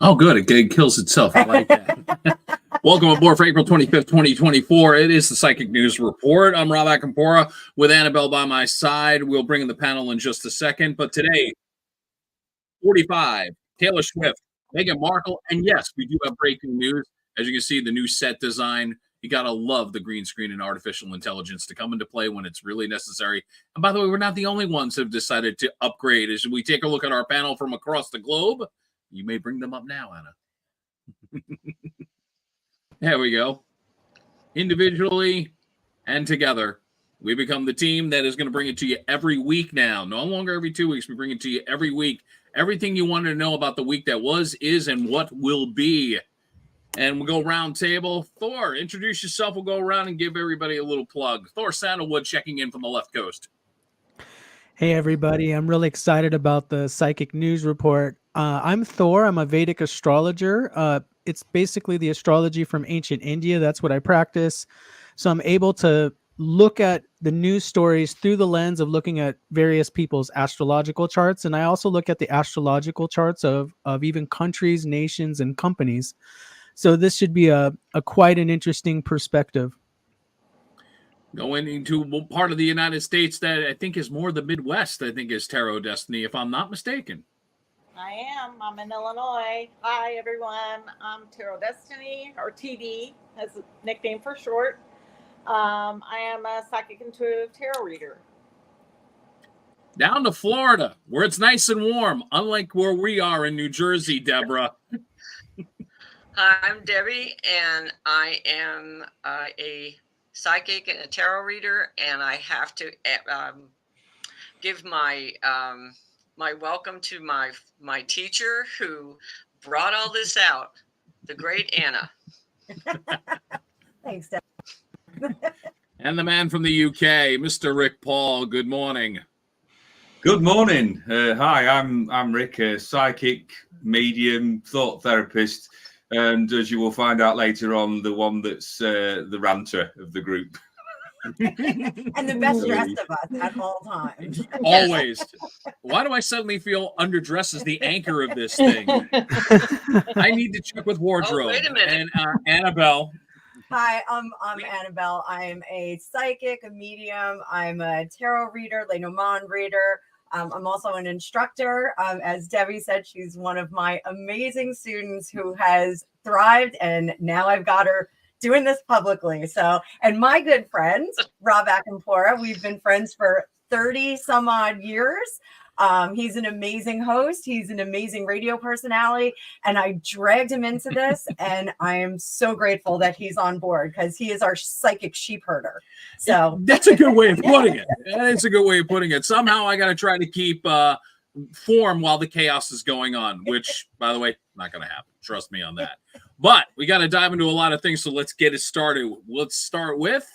Oh, good. It kills itself. I like that. Welcome aboard for April 25th, 2024. It is the Psychic News Report. I'm Rob Acampora with Annabelle by my side. We'll bring in the panel in just a second. But today, 45, Taylor Swift, Meghan Markle, and yes, we do have breaking news. As you can see, the new set design. You got to love the green screen and artificial intelligence to come into play when it's really necessary. And by the way, we're not the only ones who have decided to upgrade. As we take a look at our panel from across the globe, you may bring them up now, Anna. There we go. Individually and together, we become the team that is going to bring it to you every week now. No longer every 2 weeks. We bring it to you every week. Everything you wanted to know about the week that was, is, and what will be. And we'll go round table. Thor, introduce yourself. We'll go around and give everybody a little plug. Thor Sandalwood checking in from the left coast. Hey, everybody. I'm really excited about the Psychic News Report. I'm Thor. I'm a Vedic astrologer. It's basically the astrology from ancient India. That's what I practice. So I'm able to look at the news stories through the lens of looking at various people's astrological charts. And I also look at the astrological charts of even countries, nations, and companies. So this should be a quite an interesting perspective. Going into part of the United States that I think is more the Midwest, I think is Tarot Destiny, if I'm not mistaken. I am. I'm in Illinois. Hi, everyone. I'm Tarot Destiny, or TD, as a nickname for short. I am a psychic intuitive tarot reader. Down to Florida, where it's nice and warm, unlike where we are in New Jersey, Deborah. Hi, I'm Debbie, and I am a psychic and a tarot reader, and I have to give my my welcome to my teacher who brought all this out, the great Anna. Thanks, Deb. And the man from the UK, Mr. Rick Paul. Good morning. Good morning. Hi, I'm Rick, a psychic, medium, thought therapist, and as you will find out later on, the one that's the ranter of the group. And the best dressed of us at all times. Always. Why do I suddenly feel underdressed as the anchor of this thing? I need to check with wardrobe. Oh, wait a minute. And Annabelle. Hi, I'm Annabelle. I'm a psychic, a medium. I'm a tarot reader, Lenormand reader. I'm also an instructor. As Debbie said, she's one of my amazing students who has thrived, and now I've got her doing this publicly. So, and my good friend, Rob Acampora, we've been friends for 30 some odd years. He's an amazing host. He's an amazing radio personality. And I dragged him into this. And I am so grateful that he's on board because he is our psychic sheep herder. So that's a good way of putting it. That is a good way of putting it. Somehow I got to try to keep form while the chaos is going on, which, by the way, not going to happen. Trust me on that. But we got to dive into a lot of things. So let's get it started. Let's start with.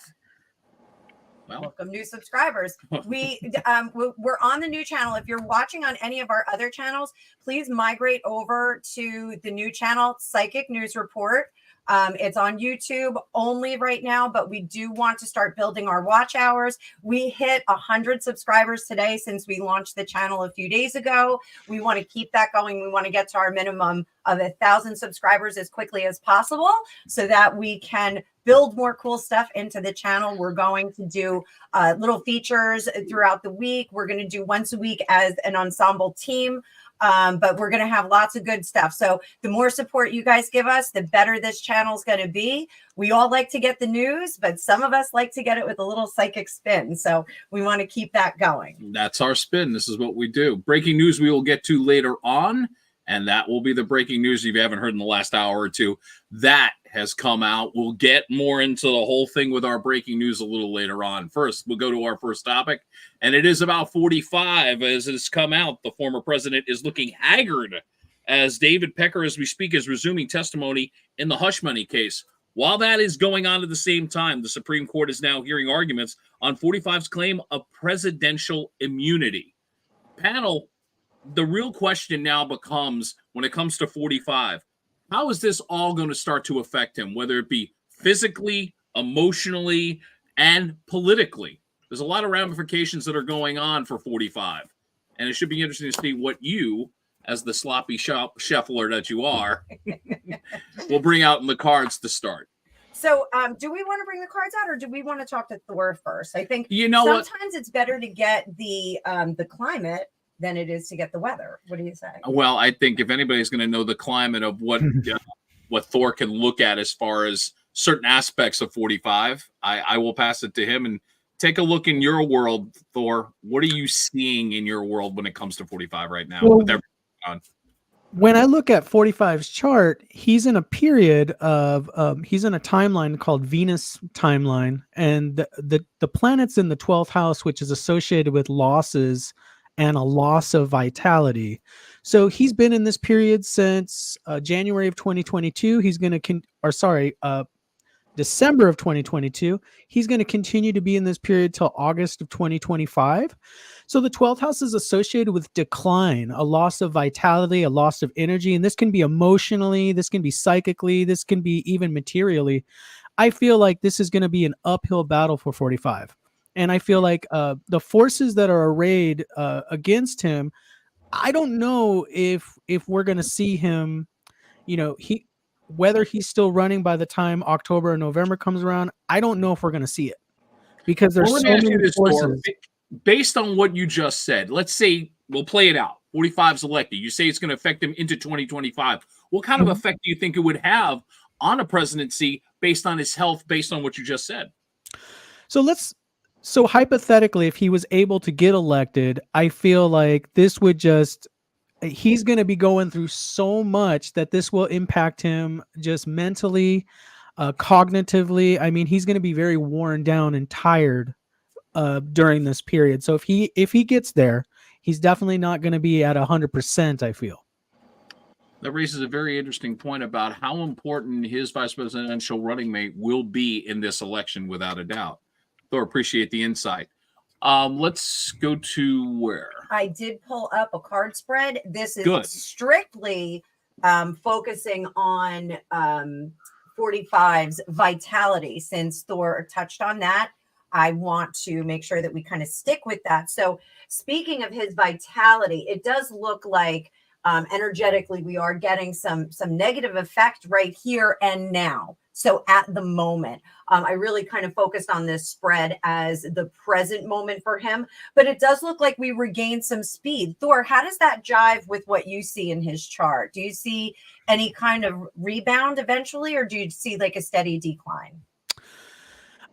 Welcome new subscribers. We're on the new channel. If you're watching on any of our other channels, please migrate over to the new channel, Psychic News Report. It's on YouTube only right now, but we do want to start building our watch hours. We hit 100 subscribers today since we launched the channel a few days ago. We want to keep that going. We want to get to our minimum of 1,000 subscribers as quickly as possible so that we can build more cool stuff into the channel. We're going to do little features throughout the week. We're going to do once a week as an ensemble team. But we're going to have lots of good stuff. So the more support you guys give us, the better this channel is going to be. We all like to get the news, but some of us like to get it with a little psychic spin. So we want to keep that going. That's our spin. This is what we do. Breaking news we will get to later on, and that will be the breaking news if you haven't heard in the last hour or two. That has come out. We'll get more into the whole thing with our breaking news a little later on. First, we'll go to our first topic, and it is about 45. As it has come out, the former president is looking haggard as David Pecker, as we speak, is resuming testimony in the hush money case. While that is going on at the same time, the Supreme Court is now hearing arguments on 45's claim of presidential immunity. Panel, the real question now becomes, when it comes to 45, how is this all going to start to affect him, whether it be physically, emotionally, and politically? There's a lot of ramifications that are going on for 45, and it should be interesting to see what you, as the sloppy shuffler that you are, will bring out in the cards to start. So do we want to bring the cards out, or do we want to talk to Thor first? I think sometimes it's better to get the climate than it is to get the weather. What do you say? Well, I think if anybody's going to know the climate of what Thor can look at as far as certain aspects of 45, I will pass it to him and take a look in your world, Thor. What are you seeing in your world when it comes to 45 right now? Well, when I look at 45's chart, he's in a period of he's in a timeline called Venus timeline, and the planet's in the 12th house, which is associated with losses and a loss of vitality. So he's been in this period since January of 2022. He's going to December of 2022. He's going to continue to be in this period till August of 2025. So the 12th house is associated with decline, a loss of vitality, a loss of energy. And this can be emotionally, this can be psychically, this can be even materially. I feel like this is going to be an uphill battle for 45. And I feel like the forces that are arrayed against him, I don't know if we're going to see him, whether he's still running by the time October or November comes around. I don't know if we're going to see it because there's so many forces. Based on what you just said, let's say we'll play it out. 45's elected. You say it's going to affect him into 2025. What kind of effect do you think it would have on a presidency based on his health, based on what you just said? So hypothetically, if he was able to get elected, I feel like this would he's going to be going through so much that this will impact him just mentally, cognitively. I mean, he's going to be very worn down and tired during this period. So if he gets there, he's definitely not going to be at 100%, I feel. That raises a very interesting point about how important his vice presidential running mate will be in this election, without a doubt. Thor, appreciate the insight. Let's go to where? I did pull up a card spread. This is Good. Strictly focusing on 45's vitality. Since Thor touched on that, I want to make sure that we kind of stick with that. So speaking of his vitality, it does look like energetically we are getting some negative effect right here and now. So at the moment, I really kind of focused on this spread as the present moment for him, but it does look like we regained some speed. Thor, how does that jive with what you see in his chart? Do you see any kind of rebound eventually, or do you see like a steady decline?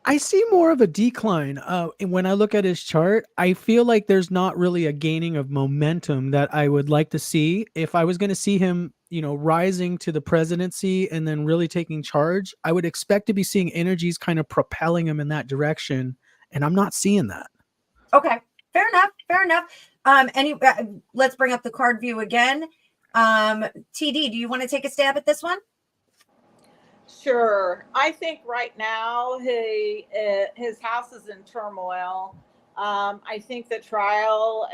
I see more of a decline. When I look at his chart, I feel like there's not really a gaining of momentum that I would like to see. If I was going to see him, rising to the presidency and then really taking charge, I would expect to be seeing energies kind of propelling him in that direction. And I'm not seeing that. Okay, fair enough. Let's bring up the card view again. TD, do you want to take a stab at this one? Sure. I think right now his house is in turmoil. I think the trial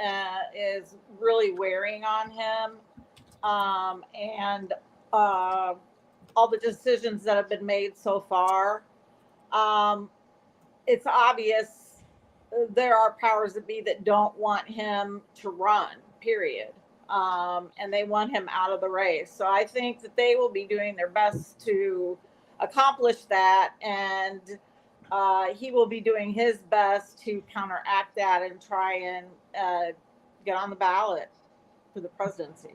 is really wearing on him, and all the decisions that have been made so far. It's obvious there are powers that be that don't want him to run, period. and they want him out of the race. So I think that they will be doing their best to accomplish that, and he will be doing his best to counteract that and try and get on the ballot for the presidency.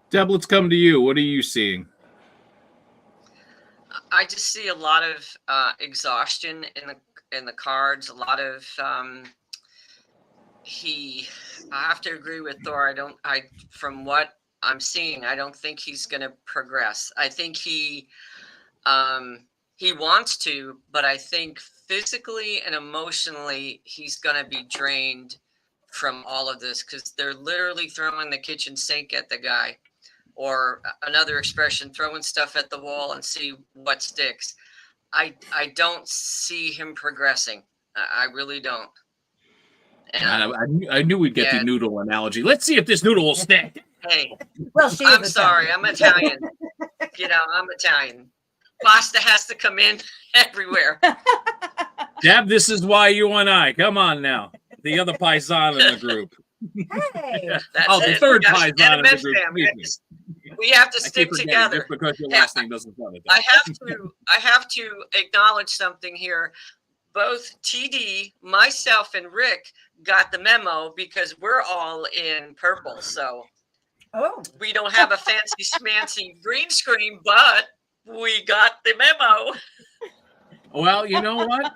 Deb, let's come to you. What are you seeing? I just see a lot of exhaustion in the cards. A lot of I have to agree with Thor. From what I'm seeing, I don't think he's going to progress. I think he wants to, but I think physically and emotionally he's going to be drained from all of this, because they're literally throwing the kitchen sink at the guy, or another expression, throwing stuff at the wall and see what sticks. I don't see him progressing. I really don't. And I knew we'd get the noodle analogy. Let's see if this noodle will stick. Hey, well, I'm sorry. I'm Italian. I'm Italian. Pasta has to come in everywhere. Deb, this is why you and I. Come on now. The other paisan in the group. Hey. The third paisan in the group. We have to stick together. Just because your last name doesn't sound it. I have to acknowledge something here. Both TD, myself, and Rick got the memo because we're all in purple. So we don't have a fancy schmancy green screen, but we got the memo. Well, you know what?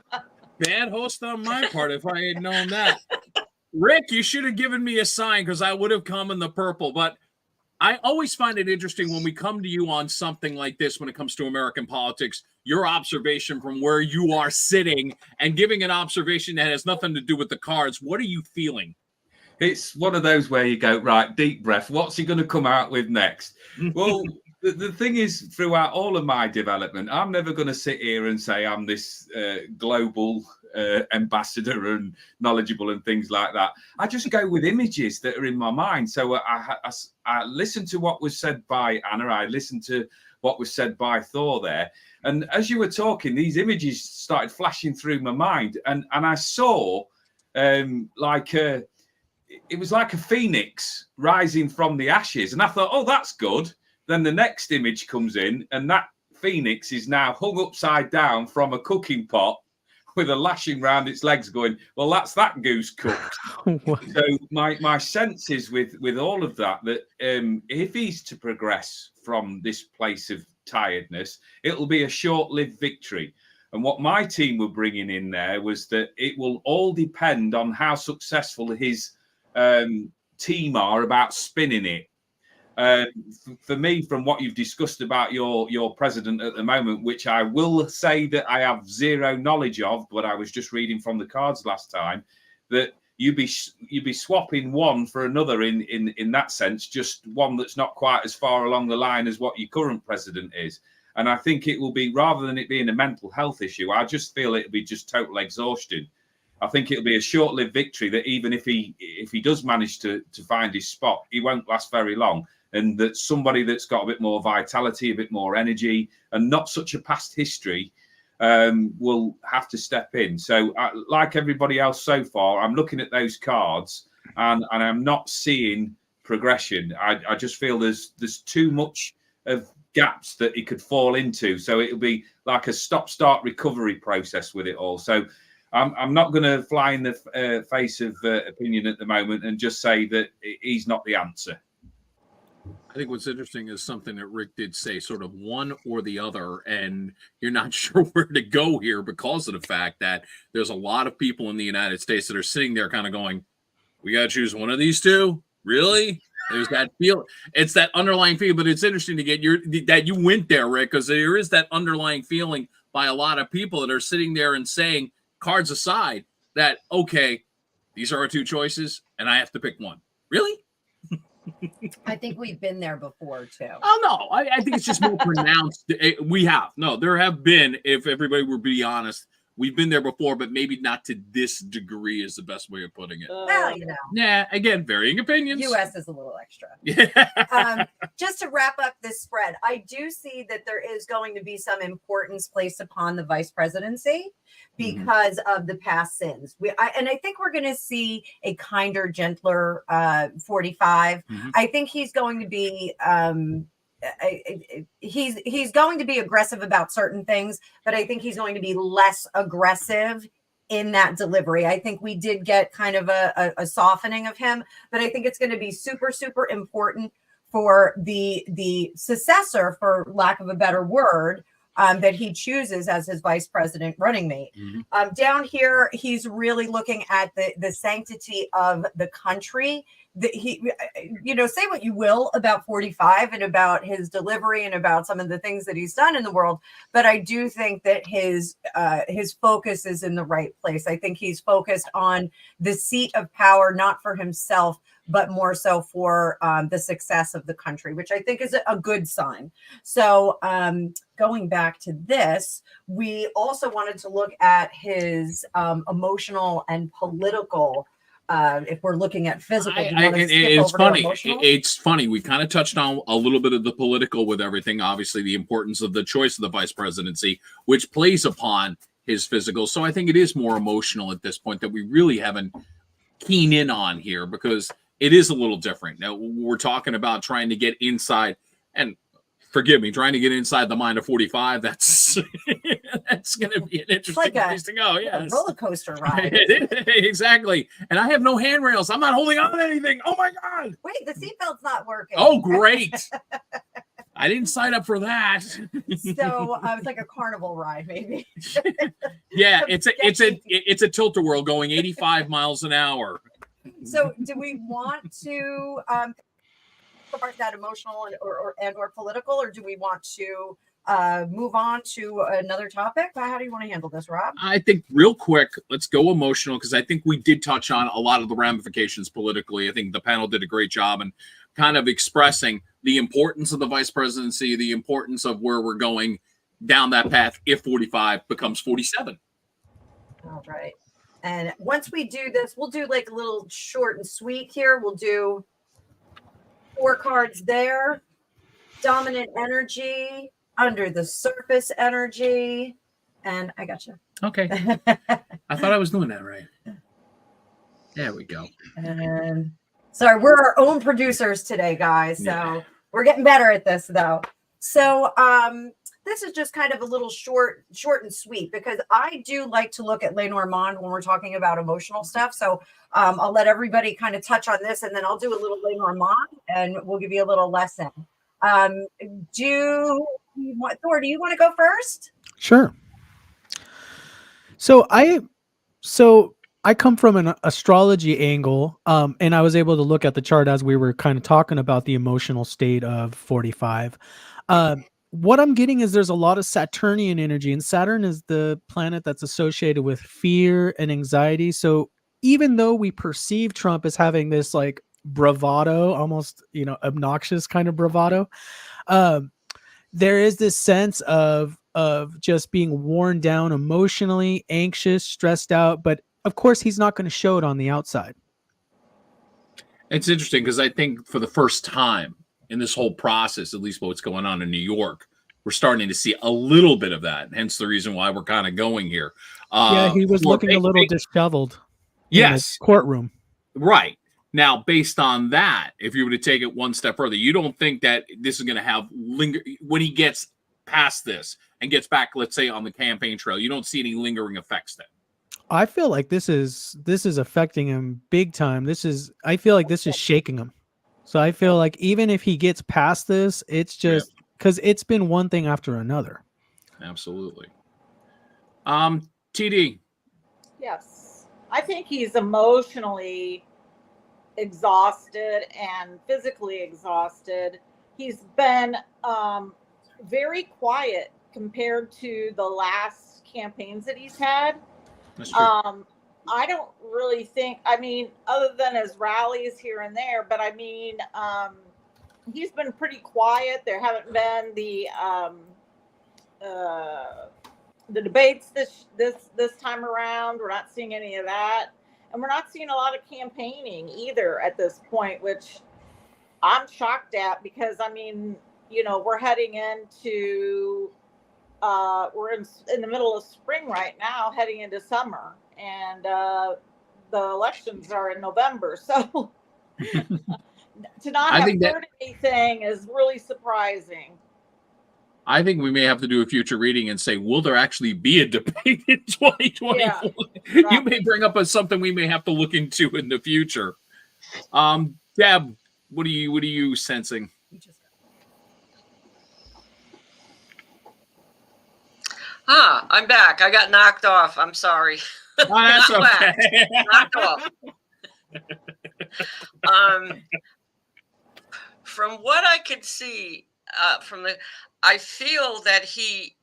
Bad host on my part if I had known that. Rick, you should have given me a sign, because I would have come in the purple. But I always find it interesting when we come to you on something like this, when it comes to American politics, your observation from where you are sitting and giving an observation that has nothing to do with the cards. What are you feeling? It's one of those where you go, right, deep breath. What's he going to come out with next? Well, the thing is, throughout all of my development, I'm never going to sit here and say I'm this global ambassador and knowledgeable and things like that. I just go with images that are in my mind. So I listened to what was said by Anna. I listened to what was said by Thor there. And as you were talking, these images started flashing through my mind. And I saw it was like a phoenix rising from the ashes. And I thought, oh, that's good. Then the next image comes in, and that phoenix is now hung upside down from a cooking pot with a lashing round its legs going, well, that's that goose cooked. So my sense is with all of that if he's to progress from this place of tiredness, it'll be a short-lived victory. And what my team were bringing in there was that it will all depend on how successful his team are about spinning it. For me, from what you've discussed about your president at the moment, which I will say that I have zero knowledge of, but I was just reading from the cards last time, that you'd be swapping one for another in that sense, just one that's not quite as far along the line as what your current president is. And I think it will be, rather than it being a mental health issue, I just feel it'll be just total exhaustion. I think it'll be a short-lived victory, that even if he does manage to find his spot, he won't last very long. And that somebody that's got a bit more vitality, a bit more energy, and not such a past history will have to step in. So like everybody else so far, I'm looking at those cards and I'm not seeing progression. I just feel there's too much of gaps that he could fall into. So it'll be like a stop-start recovery process with it all. So I'm not going to fly in the face of opinion at the moment and just say that he's not the answer. I think what's interesting is something that Rick did say, sort of one or the other, and you're not sure where to go here because of the fact that there's a lot of people in the United States that are sitting there kind of going, we got to choose one of these two? Really? There's that feel. It's that underlying feeling, but it's interesting to get that you went there, Rick, because there is that underlying feeling by a lot of people that are sitting there and saying, cards aside, that, okay, these are our two choices, and I have to pick one. Really? I think we've been there before too. Oh no, I think it's just more pronounced. We have. No, there have been, if everybody were to be honest, we've been there before, but maybe not to this degree is the best way of putting it. Well, you know, Yeah, again, varying opinions. US is a little extra. Yeah. Just to wrap up this spread, I do see that there is going to be some importance placed upon the vice presidency because of the past sins. And I think we're going to see a kinder, gentler 45. I think he's going to be he's going to be aggressive about certain things, but I think he's going to be less aggressive in that delivery. I think we did get kind of a softening of him, but I think it's going to be super, super important for the successor, for lack of a better word, that he chooses as his vice president running mate. Down here, he's really looking at the sanctity of the country. He, you know, say what you will about 45 and about his delivery and about some of the things that he's done in the world, but I do think that his focus is in the right place. I think he's focused on the seat of power, not for himself, but more so for the success of the country, which I think is a good sign. So going back to this, we also wanted to look at his emotional and political. If we're looking at physical, it's funny. It's funny. We kind of touched on a little bit of the political with everything. Obviously, the importance of the choice of the vice presidency, which plays upon his physical. So I think it is more emotional at this point that we really haven't keyed in on here, because it is a little different. Now we're talking about trying to get inside, and forgive me, trying to get inside the mind of 45. That's that's going to be an interesting place to go. Yeah, roller coaster ride. Exactly. And I have no handrails. I'm not holding on to anything. Oh my God! Wait, the seatbelt's not working. Oh, great! I didn't sign up for that. So it's like a carnival ride, maybe. Yeah, it's a tilt-a-whirl going 85 miles an hour. So, do we want to part that emotional or political, or do we want to move on to another topic? How do you want to handle this, Rob? I think real quick, let's go emotional, because I think we did touch on a lot of the ramifications politically. I think the panel did a great job in kind of expressing the importance of the vice presidency, the importance of where we're going down that path if 45 becomes 47. All right. And once we do this, we'll do like a little short and sweet here. We'll do 4 cards there. Dominant energy, under the surface energy, and I got you. Okay. I thought I was doing that right. There we go. And sorry, we're our own producers today, guys. So we're getting better at this, though. So this is just kind of a little short and sweet, because I do like to look at Lenormand when we're talking about emotional stuff. So I'll let everybody kind of touch on this, and then I'll do a little Lenormand, and we'll give you a little lesson. Thor, do you want to go first? Sure. So I come from an astrology angle, and I was able to look at the chart as we were kind of talking about the emotional state of 45. What I'm getting is there's a lot of Saturnian energy, and Saturn is the planet that's associated with fear and anxiety. So even though we perceive Trump as having this like bravado, almost, obnoxious kind of bravado, there is this sense of just being worn down emotionally, anxious, stressed out. But of course, he's not going to show it on the outside. It's interesting, because I think for the first time in this whole process, at least what's going on in New York, we're starting to see a little bit of that. Hence the reason why we're kind of going here. He was looking a little disheveled. Yes. In the courtroom. Right. Now, based on that, if you were to take it one step further, you don't think that this is going to have when he gets past this and gets back, let's say, on the campaign trail, you don't see any lingering effects then? I feel like this is affecting him big time. I feel like this is shaking him. So I feel like even if he gets past this, it's just because it's been one thing after another. Absolutely. TD. Yes. I think he's emotionally exhausted and physically exhausted. He's been very quiet compared to the last campaigns that he's had. That's true. I don't really think, other than his rallies here and there, but he's been pretty quiet. There haven't been the the debates this time around. We're not seeing any of that, and we're not seeing a lot of campaigning either at this point, which I'm shocked at, because I mean, you know, we're heading into we're in the middle of spring right now, heading into summer, and the elections are in November. So to not have heard anything is really surprising. I think we may have to do a future reading and say, will there actually be a debate in 2024? Yeah, right. You may bring up something we may have to look into in the future. Deb, what are you sensing? I'm back. I got knocked off. I'm sorry. Oh, that's okay. Knocked off. From what I could see, I feel that he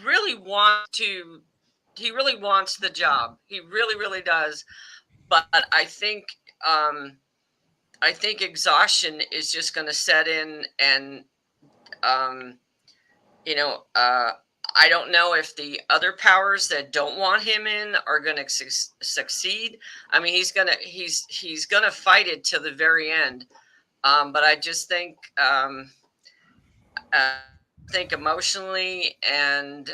really wants the job. He really does. But I think exhaustion is just going to set in, and I don't know if the other powers that don't want him in are going to succeed. I mean, he's gonna fight it till the very end. But I just think emotionally and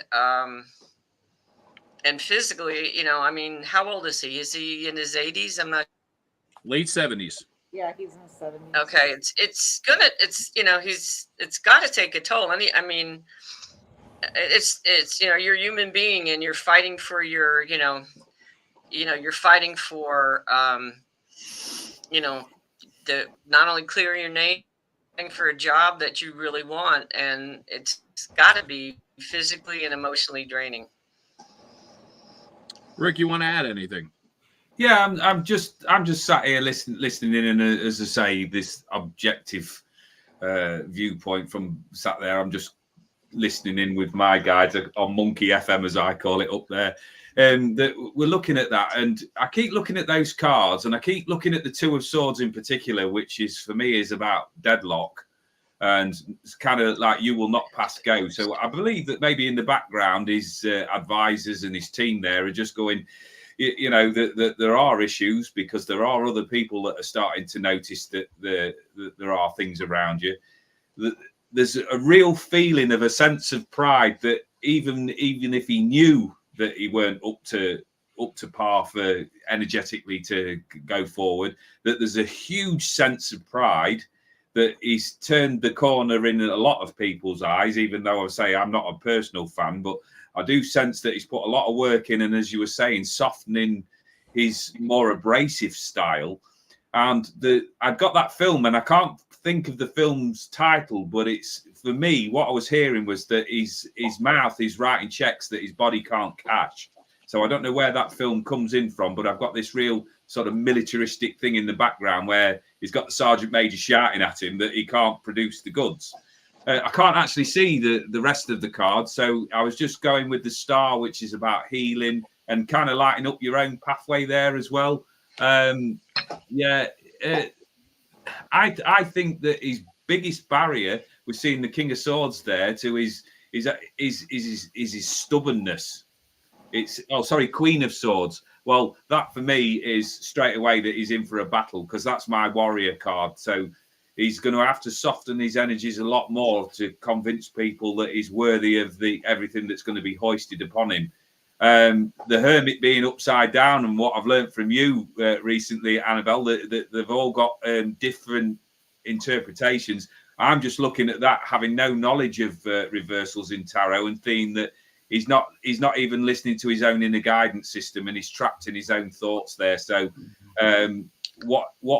physically, I mean, how old is he? Is he in his 80s? I'm not. Late 70s. Yeah, he's in his 70s. Okay, it's got to take a toll. I mean, it's you're a human being, and you're fighting for your you're fighting for the not only clear your name, for a job that you really want, and it's got to be physically and emotionally draining. Rick, you want to add anything? Yeah, I'm just sat here listening in, and as I say, this objective viewpoint from sat there. I'm just listening in with my guys on Monkey FM, as I call it, up there. That we're looking at that, and I keep looking at those cards, and I keep looking at the Two of Swords in particular, which is for me is about deadlock, and it's kind of like you will not pass go. So I believe that maybe in the background his advisors and his team there are just going, that there are issues, because there are other people that are starting to notice that there are things around you. There's a real feeling of a sense of pride that even if he knew that he weren't up to par for energetically to go forward, that there's a huge sense of pride that he's turned the corner in a lot of people's eyes, even though I say I'm not a personal fan, but I do sense that he's put a lot of work in, and as you were saying, softening his more abrasive style. And I've got that film, and I can't think of the film's title, but it's, for me, what I was hearing was that his mouth is writing checks that his body can't cash. So I don't know where that film comes in from, but I've got this real sort of militaristic thing in the background where he's got the sergeant major shouting at him that he can't produce the goods. I can't actually see the rest of the cards, so I was just going with the star, which is about healing and kind of lighting up your own pathway there as well. I think that his biggest barrier, we're seeing the King of Swords there, to his stubbornness. Queen of Swords. Well, that for me is straight away that he's in for a battle, because that's my warrior card. So he's going to have to soften his energies a lot more to convince people that he's worthy of everything that's going to be hoisted upon him. The Hermit being upside down, and what I've learned from you recently, Annabelle, that they've all got different interpretations. I'm just looking at that, having no knowledge of reversals in tarot, and seeing that he's not even listening to his own inner guidance system, and he's trapped in his own thoughts there. So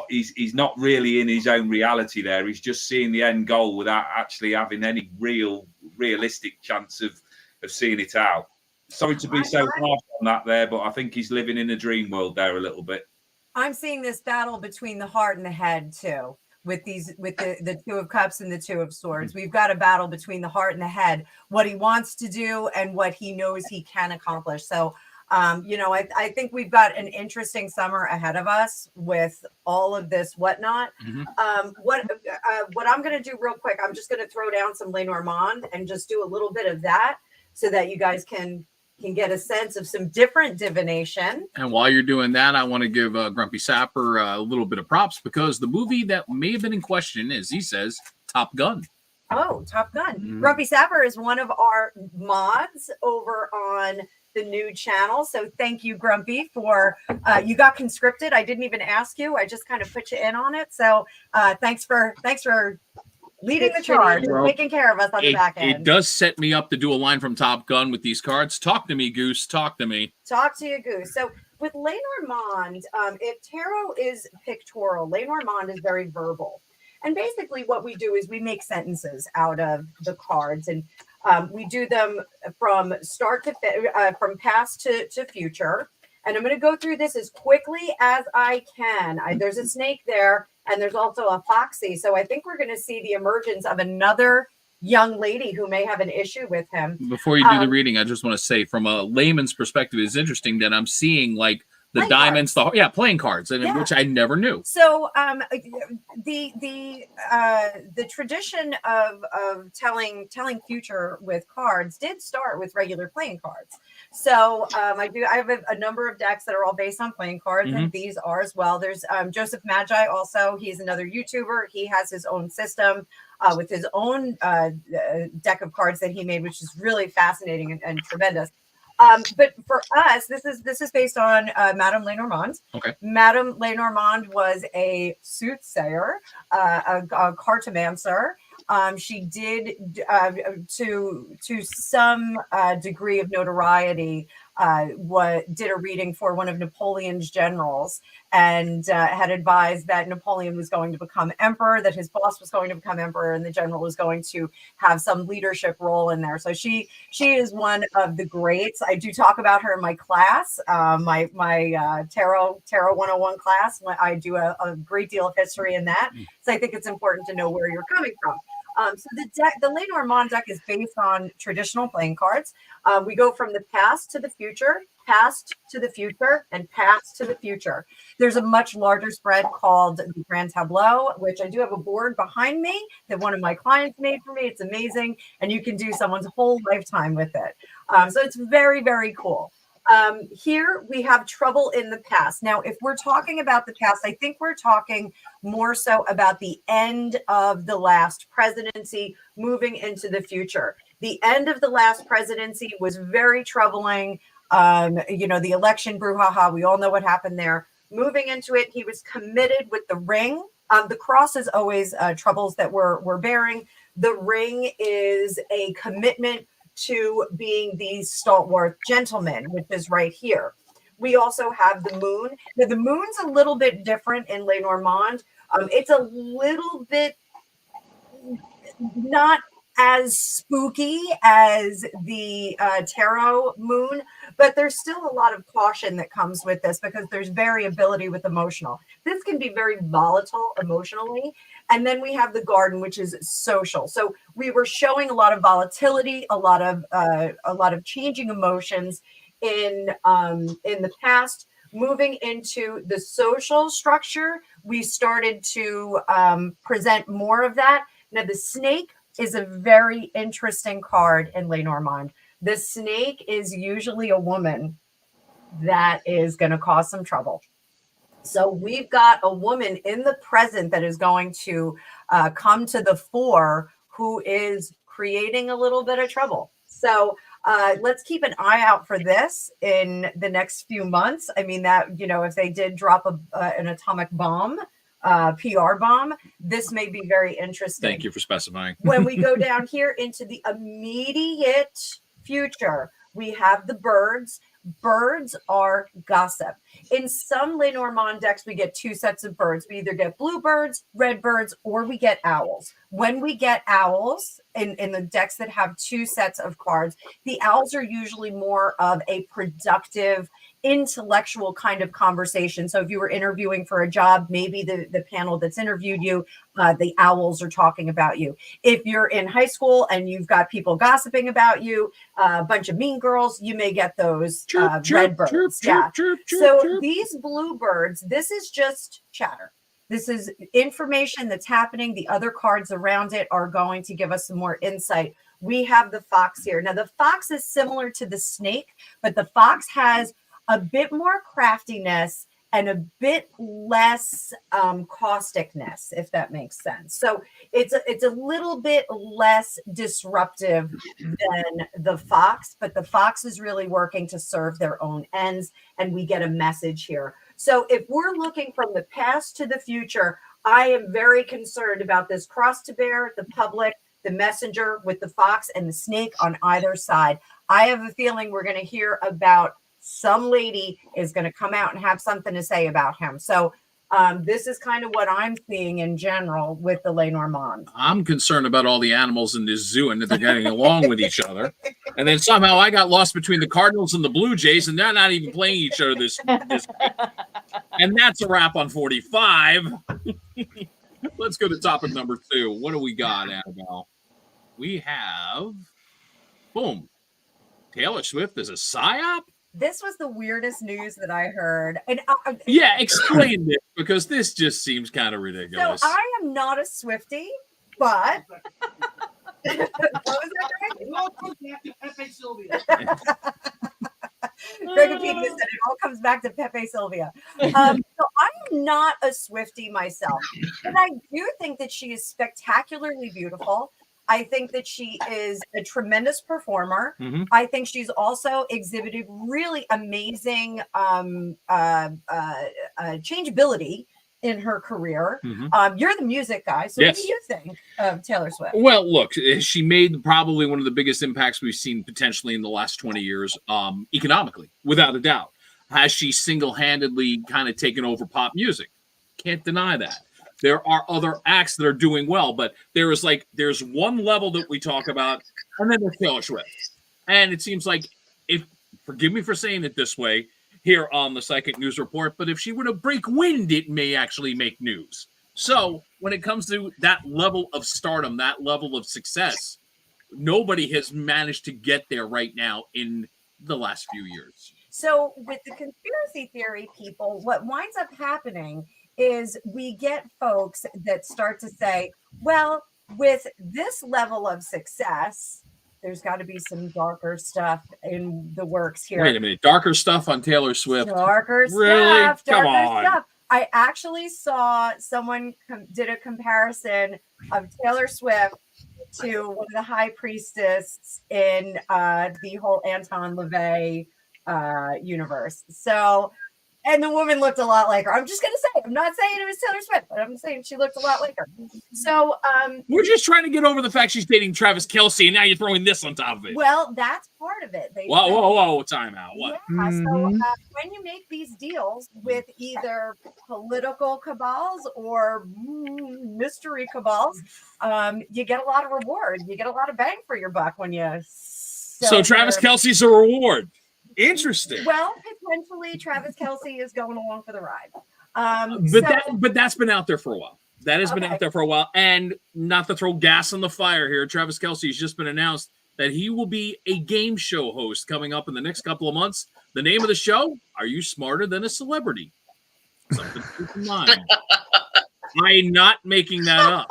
he's not really in his own reality there. He's just seeing the end goal without actually having any realistic chance of seeing it out. Sorry to be so harsh on that there, but I think he's living in a dream world there a little bit. I'm seeing this battle between the heart and the head too, with the Two of Cups and the Two of Swords. We've got a battle between the heart and the head, what he wants to do and what he knows he can accomplish. So, I think we've got an interesting summer ahead of us with all of this whatnot. Mm-hmm. What I'm going to do real quick, I'm just going to throw down some Lenormand and just do a little bit of that so that you guys can can get a sense of some different divination. And while you're doing that, I want to give Grumpy Sapper a little bit of props because the movie that may have been in question is, he says, Top Gun. Oh, Top Gun. Grumpy Sapper is one of our mods over on the new channel. So thank you, Grumpy, for you got conscripted. I didn't even ask you. I just kind of put you in on it. So thanks for leading the charge, taking care of us on the back end. It does set me up to do a line from Top Gun with these cards. Talk to me, Goose. Talk to me. Talk to you, Goose. So with Lenormand, if tarot is pictorial, Lenormand is very verbal. And basically what we do is we make sentences out of the cards, and we do them from start to from past to future. And I'm going to go through this as quickly as I can. There's a snake there, and there's also a foxy. So I think we're going to see the emergence of another young lady who may have an issue with him. Before you do the reading, I just want to say, from a layman's perspective, it's interesting that I'm seeing like the playing diamonds, cards. Playing cards, and which I never knew. So the tradition of telling future with cards did start with regular playing cards. So I have a number of decks that are all based on playing cards, and these are as well. There's Joseph Magi also. He's another YouTuber. He has his own system with his own deck of cards that he made, which is really fascinating and tremendous. But for us, this is based on Madame Lenormand. Okay. Madame Lenormand was a soothsayer, a cartomancer. She did to some degree of notoriety did a reading for one of Napoleon's generals, and had advised that Napoleon was going to become emperor, that his boss was going to become emperor, and the general was going to have some leadership role in there. So she is one of the greats. I do talk about her in my class, my Tarot 101 class. I do a great deal of history in that. So I think it's important to know where you're coming from. So the Lenormand deck is based on traditional playing cards. We go from the past to the future, past to the future, and past to the future. There's a much larger spread called the Grand Tableau, which I do have a board behind me that one of my clients made for me. It's amazing, and you can do someone's whole lifetime with it. So it's very, very cool. Here we have trouble in the past. Now, if we're talking about the past, I think we're talking more so about the end of the last presidency, moving into the future. The end of the last presidency was very troubling. The election brouhaha, we all know what happened there. Moving into it, he was committed with the ring. The cross is always troubles that we're bearing. The ring is a commitment to being the stalwart gentleman, which is right here. We also have the moon. Now, the moon's a little bit different in Lenormand. It's a little bit not as spooky as the tarot moon, but there's still a lot of caution that comes with this because there's variability with emotional. This can be very volatile emotionally. And then we have the garden, which is social. So we were showing a lot of volatility, a lot of changing emotions in the past. Moving into the social structure, we started to present more of that. Now, the snake is a very interesting card in Lenormand. The snake is usually a woman that is going to cause some trouble. So we've got a woman in the present that is going to come to the fore who is creating a little bit of trouble. So let's keep an eye out for this in the next few months. I mean, that, if they did drop an atomic bomb, PR bomb, this may be very interesting. Thank you for specifying. When we go down here into the immediate future, we have the birds. Birds are gossip. In some Lenormand decks, we get two sets of birds. We either get blue birds, red birds, or we get owls. When we get owls in the decks that have two sets of cards, the owls are usually more of a productive, intellectual kind of conversation. So if you were interviewing for a job, maybe the panel that's interviewed you, the owls are talking about you. If you're in high school and you've got people gossiping about you, a bunch of mean girls, you may get those red birds. So these blue birds, this is just chatter. This is information that's happening. The other cards around it are going to give us some more insight. we have the fox here. Now, the fox is similar to the snake, but the fox has a bit more craftiness and a bit less causticness, if that makes sense. So it's a little bit less disruptive than the fox, but the fox is really working to serve their own ends, and we get a message here. So if we're looking from the past to the future, I am very concerned about this cross to bear, the public, the messenger with the fox and the snake on either side. I have a feeling we're going to hear about some lady is going to come out and have something to say about him. So this is kind of what I'm seeing in general with the Lenormand. I'm concerned about all the animals in this zoo and that they're getting along with each other. And then somehow I got lost between the Cardinals and the Blue Jays, and they're not even playing each other this and that's a wrap on 45. Let's go to topic number 2. What do we got, Annabelle? We have, boom, Taylor Swift is a PsyOp? This was the weirdest news that I heard. And yeah, explain this, because this just seems kind of ridiculous. So I am not a Swiftie, but what was that, Greg? It all comes back to Pepe Sylvia. Greg and Pete said it all comes back to Pepe Sylvia. So I'm not a Swiftie myself, but I do think that she is spectacularly beautiful. I think that she is a tremendous performer. Mm-hmm. I think she's also exhibited really amazing changeability in her career. Mm-hmm. You're the music guy, so Yes. what do you think of Taylor Swift? Well, look, she made probably one of the biggest impacts we've seen potentially in the last 20 years, economically, without a doubt. Has she single-handedly kind of taken over pop music? Can't deny that. There are other acts that are doing well, but there's one level that we talk about, and then there's Taylor Swift. And it seems like, forgive me for saying it this way here on the Psychic News Report, but if she were to break wind, it may actually make news. So when it comes to that level of stardom, that level of success, nobody has managed to get there right now in the last few years. So with the conspiracy theory people, what winds up happening is we get folks that start to say, well, with this level of success, there's got to be some darker stuff in the works here. Wait a minute. Darker stuff on Taylor Swift? Darker Really? stuff. Come Darker on. stuff. I actually saw someone did a comparison of Taylor Swift to one of the high priestess in the whole Anton LaVey universe. So, and the woman looked a lot like her. I'm just going to say, I'm not saying it was Taylor Swift, but I'm saying she looked a lot like her. So, we're just trying to get over the fact she's dating Travis Kelce, and now you're throwing this on top of it. well, that's part of it. Whoa, time out. What? Yeah, so Mhm. when you make these deals with either political cabals or mystery cabals, you get a lot of reward. You get a lot of bang for your buck when you. So Travis Kelce's a reward. Interesting. Well, potentially Travis Kelce is going along for the ride. But that's been out there for a while. That has been Okay. out there for a while. And not to throw gas on the fire here, Travis Kelce has just been announced that he will be a game show host coming up in the next couple of months. The name of the show, Are You Smarter Than a Celebrity? Something to keep in mind. I'm not making that up.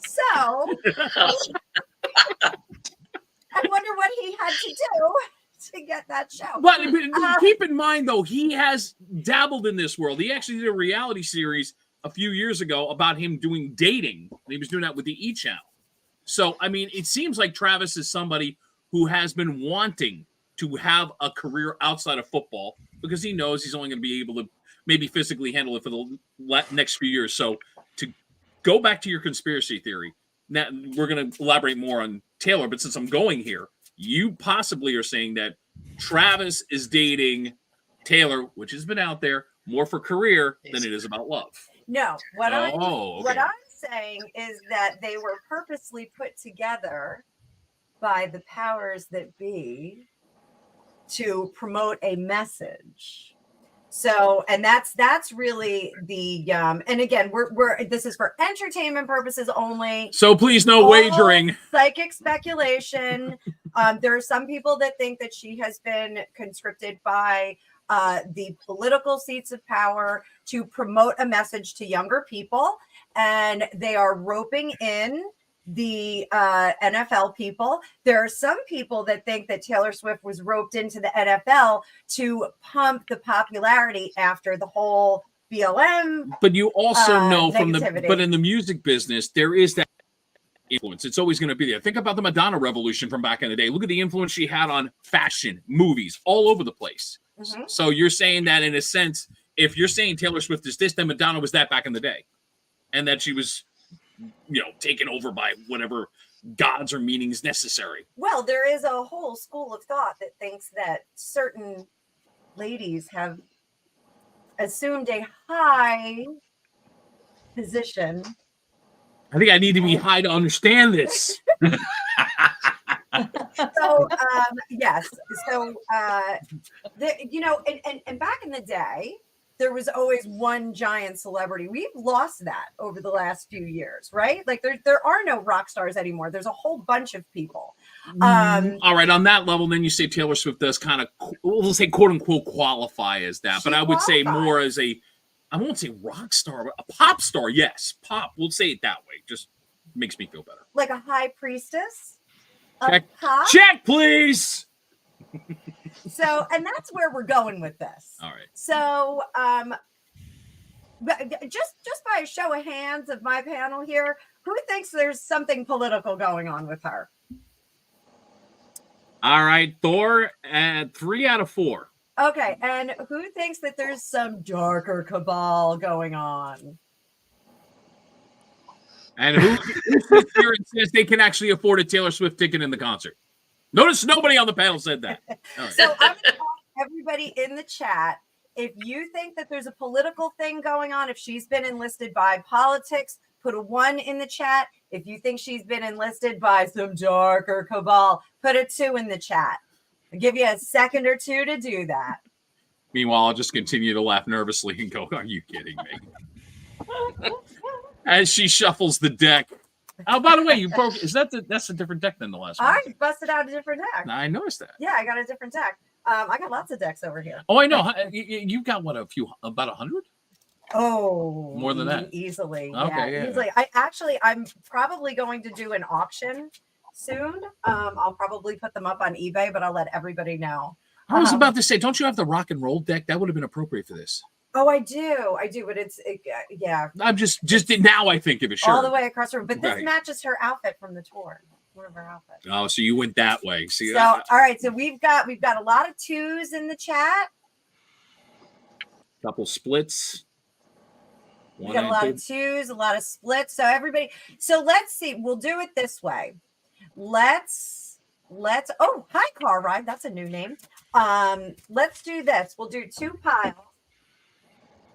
So I wonder what he had to do to get that show. But keep in mind, though, he has dabbled in this world. He actually did a reality series a few years ago about him doing dating. He was doing that with the E! Channel. So, I mean, it seems like Travis is somebody who has been wanting to have a career outside of football because he knows he's only going to be able to maybe physically handle it for the next few years. So, to go back to your conspiracy theory, now we're going to elaborate more on Taylor, but since I'm going here, you possibly are saying that Travis is dating Taylor, which has been out there, more for career than it is about love. No, what okay. I'm saying is that they were purposely put together by the powers that be to promote a message. So, and that's really the and again, we're this is for entertainment purposes only. So please, no wagering. Psychic speculation. There are some people that think that she has been conscripted by the political seats of power to promote a message to younger people, and they are roping in the NFL people. There are some people that think that Taylor Swift was roped into the NFL to pump the popularity after the whole BLM. But you also know from negativity. but in the music business, there is that influence. It's always going to be there. Think about the Madonna revolution from back in the day. Look at the influence she had on fashion, movies, all over the place. Mhm. So you're saying that in a sense, if you're saying Taylor Swift is this, then Madonna was that back in the day. And that she was, taken over by whatever gods or meanings necessary. Well, there is a whole school of thought that thinks that certain ladies have assumed a high position. I think I need to be high to understand this. So yes, so and back in the day, there was always one giant celebrity. We've lost that over the last few years, right? Like there are no rock stars anymore. There's a whole bunch of people. All right, on that level, then you say Taylor Swift does kind of, we'll say quote unquote qualify as that, but I would say more as I won't say rock star, but a pop star. Yes, pop. We'll say it that way. Just makes me feel better. Like a high priestess. Check, please. So, and that's where we're going with this. All right. So, just by a show of hands of my panel here, who thinks there's something political going on with her? All right, Thor at 3 out of 4. Okay, and who thinks that there's some darker cabal going on? And who sits here and says they can actually afford a Taylor Swift ticket in the concert? Notice nobody on the panel said that. All right. So I'm going to ask everybody in the chat, if you think that there's a political thing going on, if she's been enlisted by politics, put a 1 in the chat. If you think she's been enlisted by some darker cabal, put a 2 in the chat. I'll give you a second or two to do that. Meanwhile, I'll just continue to laugh nervously and go, are you kidding me? As she shuffles the deck. Oh, by the way, you broke. That's a different deck than the last one? I busted out a different deck. I noticed that. Yeah, I got a different deck. I got lots of decks over here. Oh, I know. You've got what, about 100? Oh, more than that. Easily. Okay, yeah. Easily. I'm probably going to do an auction soon. I'll probably put them up on eBay, but I'll let everybody know. I was about to say, don't you have the rock and roll deck? That would have been appropriate for this. Oh, I do, but yeah. I'm just now I think of it. Sure, all the way across the room. But this right. matches her outfit from the tour. One of her outfits. Oh, so you went that way. See, so all right. So we've got a lot of 2s in the chat. Couple splits. We got a lot of 2s, a lot of splits. So everybody. So let's see. We'll do it this way. Let's. Oh, hi, Car Ride. That's a new name. Let's do this. We'll do 2 piles.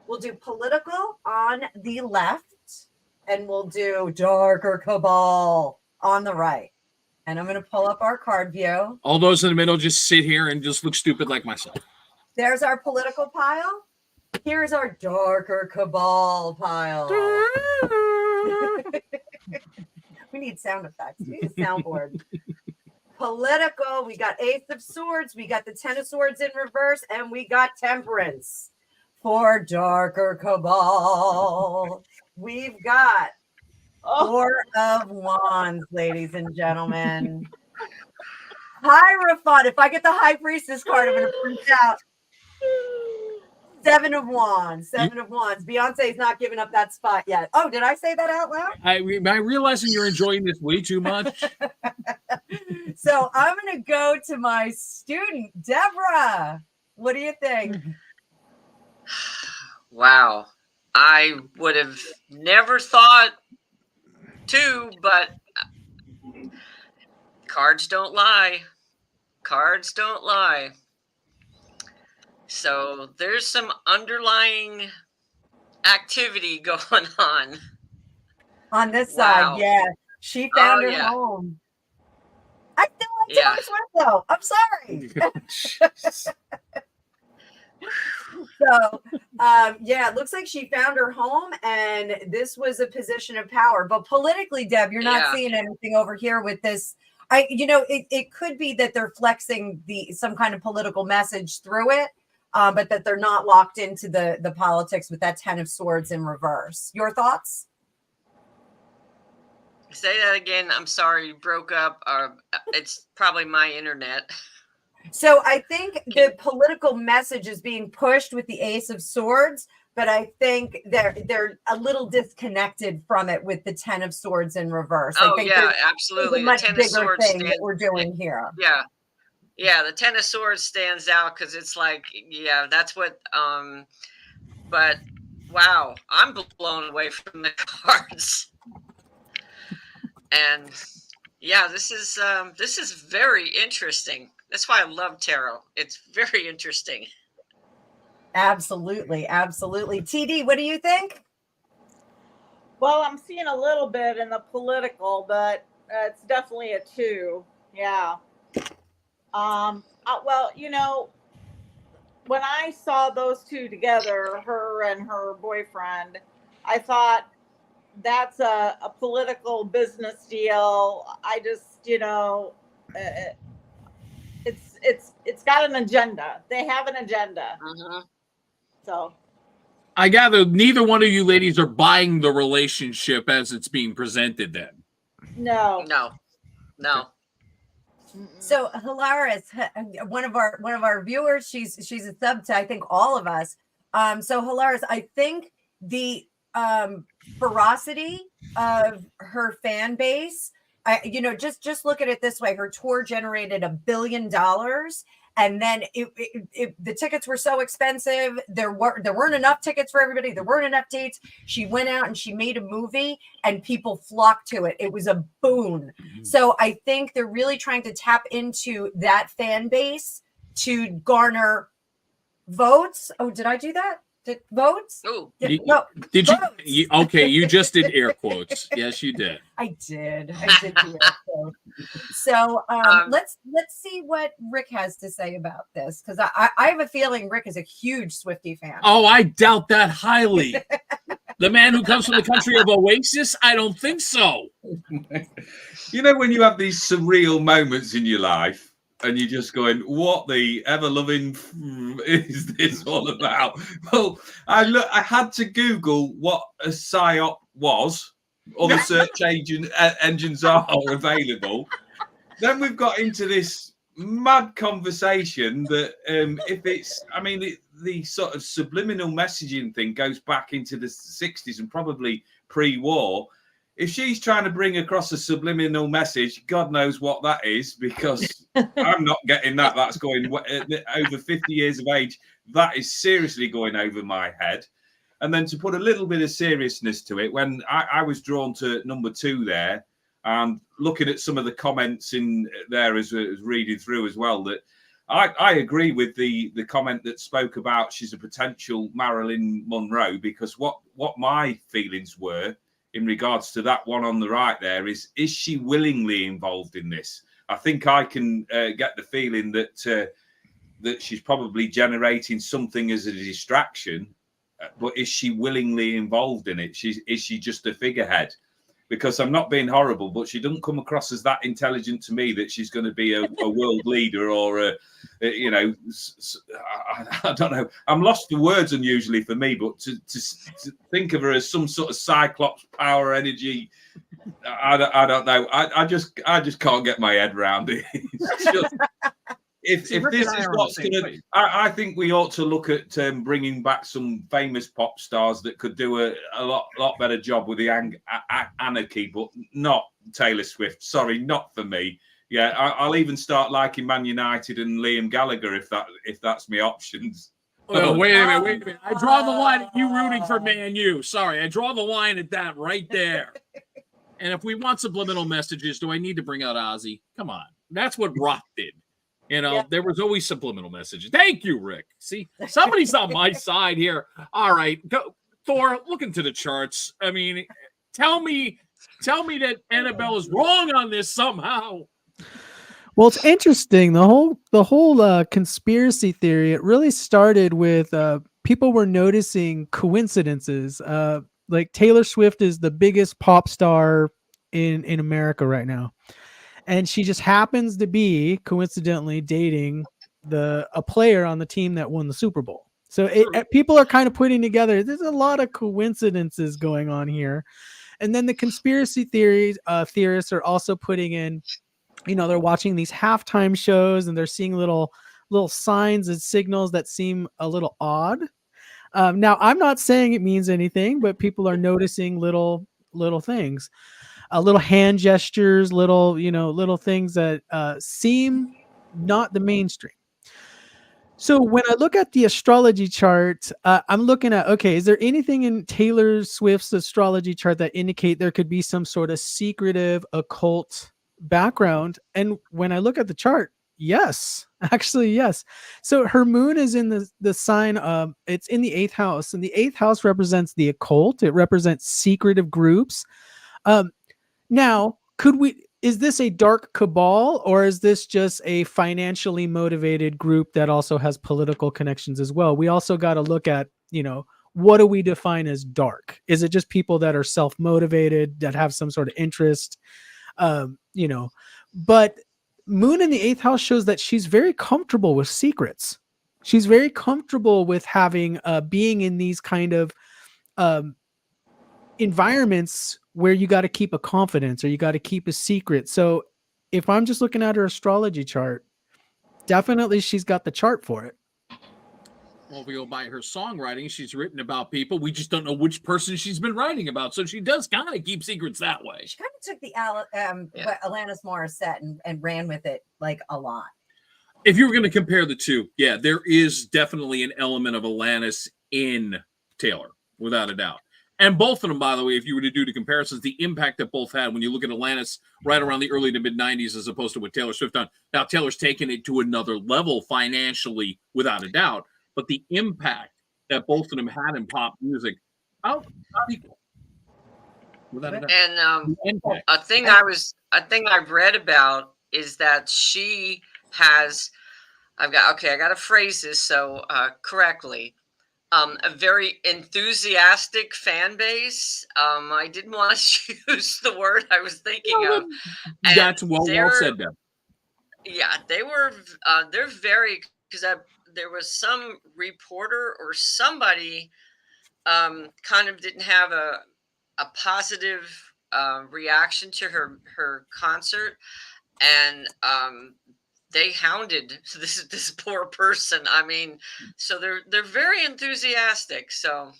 We'll do political on the left, and we'll do darker cabal on the right. And I'm going to pull up our card view. All those in the middle just sit here and just look stupid like myself. There's our political pile. Here's our darker cabal pile. We need sound effects. We need a soundboard. Political. We got Ace of Swords. We got the 10 of Swords in reverse. And we got Temperance. For darker cabal, we've got 4 of Wands, ladies and gentlemen. Hierophant. If I get the High Priestess card, I'm going to freak out. 7 of Wands. 7 of Wands. Beyonce's not giving up that spot yet. Oh, did I say that out loud? Am I realizing you're enjoying this way too much? So I'm going to go to my student, Deborah. What do you think? Wow. I would have never thought to, but cards don't lie. Cards don't lie. So there's some underlying activity going on. On this side, yeah. She found her home. I still like Taylor Swift, though. I'm sorry. So, it looks like she found her home, and this was a position of power. But politically, Deb, you're not seeing anything over here with this. It could be that they're flexing some kind of political message through it, but that they're not locked into the politics with that 10 of Swords in reverse. Your thoughts? Say that again. I'm sorry, you broke up. It's probably my internet. So I think the political message is being pushed with the Ace of Swords, but I think they're a little disconnected from it with the Ten of Swords in reverse. I think there's absolutely. a much the Ten bigger of Swords thing that we're doing here. Yeah, the Ten of Swords stands out because it's like, that's what. But wow, I'm blown away from the cards, and this is very interesting. That's why I love tarot. It's very interesting. Absolutely. TD, what do you think? Well, I'm seeing a little bit in the political, but it's definitely a 2. Yeah. Well, when I saw those two together, her and her boyfriend, I thought that's a political business deal. I just, it's got an agenda. They have an agenda. So I gather neither one of you ladies are buying the relationship as it's being presented then. No. So Hilaris, one of our viewers, she's a sub to I think all of us. So Hilaris, I think the ferocity of her fan base, just look at it this way: her tour generated $1 billion, and then the tickets were so expensive. There weren't enough tickets for everybody. There weren't enough dates. She went out and she made a movie, and people flocked to it. It was a boon. So I think they're really trying to tap into that fan base to garner votes. Oh, did I do that? Votes? Oh, did votes. you? Okay, you just did air quotes. Yes, you did. I did the air quotes. So let's see what Rick has to say about this, because I have a feeling Rick is a huge Swiftie fan. Oh, I doubt that highly. The man who comes from the country of Oasis? I don't think so. When you have these surreal moments in your life, and you're just going, what the ever-loving is this all about? Well, I had to Google what a PsyOp was. Other search engines are available. Then we've got into this mad conversation that if it's, the sort of subliminal messaging thing goes back into the 60s and probably pre-war. If she's trying to bring across a subliminal message, God knows what that is, because I'm not getting that. That's going over 50 years of age. That is seriously going over my head. And then to put a little bit of seriousness to it, when I was drawn to number 2 there, and looking at some of the comments in there as reading through as well, that I agree with the comment that spoke about she's a potential Marilyn Monroe, because what my feelings were in regards to that one on the right there is she willingly involved in this? I think I can get the feeling that she's probably generating something as a distraction, but is she willingly involved in it? Is she just a figurehead? Because I'm not being horrible, but she doesn't come across as that intelligent to me that she's going to be a world leader or I don't know. I'm lost for words unusually for me, but to think of her as some sort of Cyclops power energy, I don't know. I just can't get my head around it. It's just, if this is what's going to, I think we ought to look at bringing back some famous pop stars that could do a lot better job with the anarchy, but not Taylor Swift. Sorry, not for me. Yeah, I'll even start liking Man United and Liam Gallagher if that's my options. Oh, wait a minute. I draw the line at you rooting for Man U. Sorry, I draw the line at that right there. And if we want subliminal messages, do I need to bring out Ozzy? Come on. That's what rock did. There was always subliminal messages. Thank you, Rick. See, somebody's on my side here. All right. Go, Thor, look into the charts. Tell me that Annabelle is wrong on this somehow. Well, it's interesting. The whole conspiracy theory, it really started with people were noticing coincidences. Like Taylor Swift is the biggest pop star in America right now. And she just happens to be coincidentally dating a player on the team that won the Super Bowl. So people are kind of putting together, there's a lot of coincidences going on here. And then the conspiracy theorists are also putting in, they're watching these halftime shows and they're seeing little signs and signals that seem a little odd. Now, I'm not saying it means anything, but people are noticing little things, little hand gestures, little things that seem not the mainstream. So when I look at the astrology chart, I'm looking at, okay, is there anything in Taylor Swift's astrology chart that indicate there could be some sort of secretive occult background? And when I look at the chart, yes, actually, yes. So her moon is in the sign, it's in the 8th house, and the 8th house represents the occult. It represents secretive groups. Now, is this a dark cabal, or is this just a financially motivated group that also has political connections as well? We also got to look at, what do we define as dark? Is it just people that are self-motivated, that have some sort of interest? But moon in the 8th house shows that she's very comfortable with secrets. She's very comfortable with having, being in these kind of environments where you got to keep a confidence or you got to keep a secret. So if I'm just looking at her astrology chart, definitely she's got the chart for it. Well, if we go by her songwriting, she's written about people. We just don't know which person she's been writing about. So she does kind of keep secrets that way. She kind of took the Alanis Morissette and ran with it like a lot. If you were going to compare the two, yeah, there is definitely an element of Alanis in Taylor, without a doubt. And both of them, by the way, if you were to do the comparisons, the impact that both had when you look at Alanis right around the early to mid 90s as opposed to what Taylor Swift done. Now, Taylor's taken it to another level financially, without a doubt. But the impact that both of them had in pop music, not equal. Without a doubt. And a thing I've read about is that she has, I got to phrase this so correctly. A very enthusiastic fan base. I didn't want to use the word I was thinking of. That's well said, Deb. Yeah, they were. They're very, because there was some reporter or somebody kind of didn't have a positive reaction to her concert, and they hounded this poor person. I mean, so they're very enthusiastic. So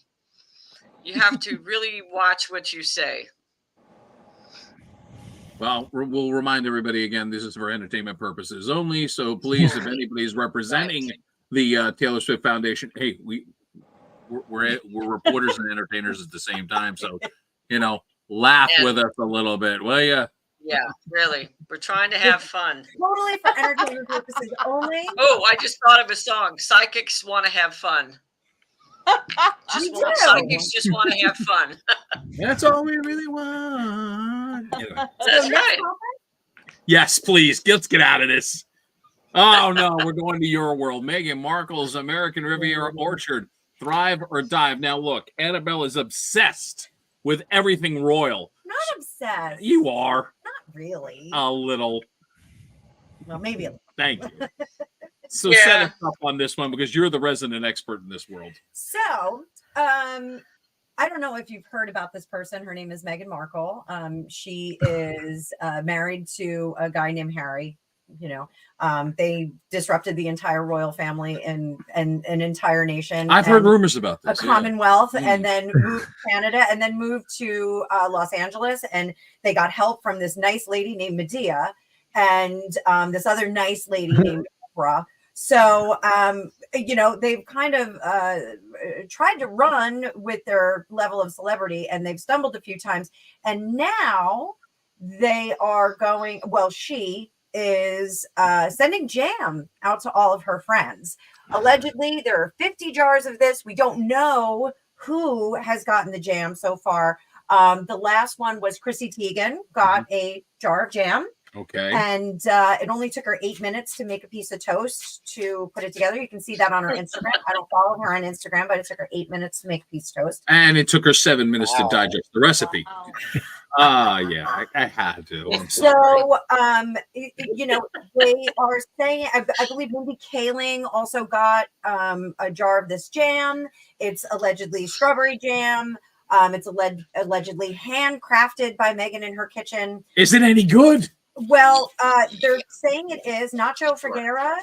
you have to really watch what you say. Well, we'll remind everybody again, this is for entertainment purposes only. So please, if anybody's representing the Taylor Swift Foundation, hey, we're reporters and entertainers at the same time. So, laugh with us a little bit, will you? Yeah, really. We're trying to have fun. Totally for entertainment purposes only. Oh, I just thought of a song. Psychics want to have fun. Psychics just want to have fun. That's all we really want. Anyway. That's right. Yes, please. Let's get out of this. Oh, no. We're going to your world. Meghan Markle's American Riviera Orchard. Thrive or dive. Now, look, Annabelle is obsessed with everything royal. Not obsessed. You are. Not really. A little. Well, maybe a little. Thank you. So set us up on this one because you're the resident expert in this world. So, I don't know if you've heard about this person. Her name is Meghan Markle. She is married to a guy named Harry. They disrupted the entire royal family and an entire nation. I've heard rumors about this. A commonwealth, and then moved to Canada, and then moved to Los Angeles. And they got help from this nice lady named Medea and this other nice lady named Deborah. So, they've kind of tried to run with their level of celebrity, and they've stumbled a few times. And now they are going, she is sending jam out to all of her friends. Allegedly, there are 50 jars of this. We don't know who has gotten the jam so far. The last one was Chrissy Teigen got a jar of jam. Okay. And it only took her 8 minutes to make a piece of toast to put it together. You can see that on her Instagram. I don't follow her on Instagram, but it took her 8 minutes to make a piece of toast. And it took her 7 minutes to digest the recipe. Yeah, I had to. So, they are saying, I believe Mindy Kaling also got a jar of this jam. It's allegedly strawberry jam. It's allegedly handcrafted by Meghan in her kitchen. Is it any good? Well, they're saying it is. Nacho Ferreira,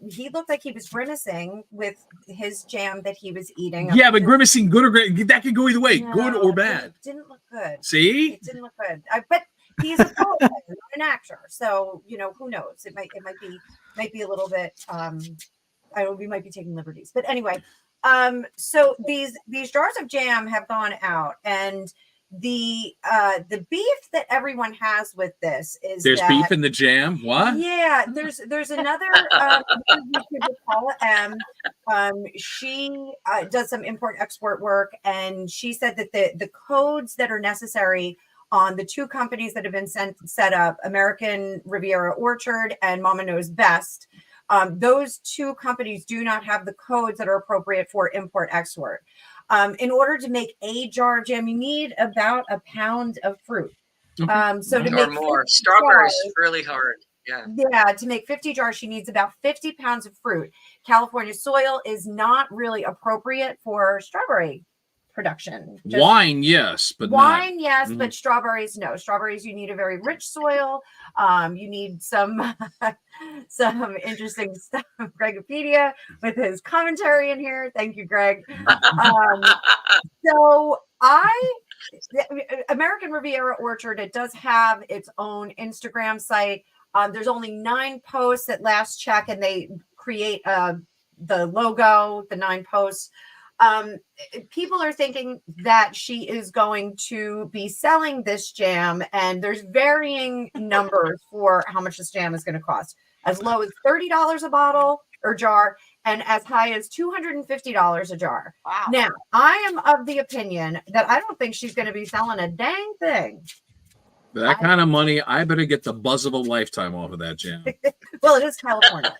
he looked like he was grimacing with his jam that he was eating. Yeah, but grimacing, good or great, that could go either way, No, good or bad. It didn't look good. See? It didn't look good. But he's a poet, not an actor. So, who knows? It might be a little bit, we might be taking liberties. But anyway, so these jars of jam have gone out, and the beef that everyone has with this is there's beef in the jam. What? Yeah, there's another YouTuber, Paula M. She does some import export work, and she said that the codes that are necessary on the two companies that have been set up, American Riviera Orchard and Mama Knows Best, those two companies do not have the codes that are appropriate for import export. In order to make a jar of jam, you need about a pound of fruit. So to or make more. Strawberries is really hard. Yeah, to make 50 jars, she needs about 50 pounds of fruit. California soil is not really appropriate for strawberry production. Wine, yes, but wine, not. yes, but strawberries, no. Strawberries, you need a very rich soil. You need some interesting stuff. Gregopedia with his commentary in here. Thank you, Greg. So American Riviera Orchard, it does have its own Instagram site. There's only 9 posts at last check, and they create the logo, the 9 posts. People are thinking that she is going to be selling this jam, and there's varying numbers for how much this jam is going to cost. As low as $30 a bottle or jar, and as high as $250 a jar. Wow. Now, I am of the opinion that I don't think she's going to be selling a dang thing. That kind of money, I better get the buzz of a lifetime off of that jam. Well, it is California.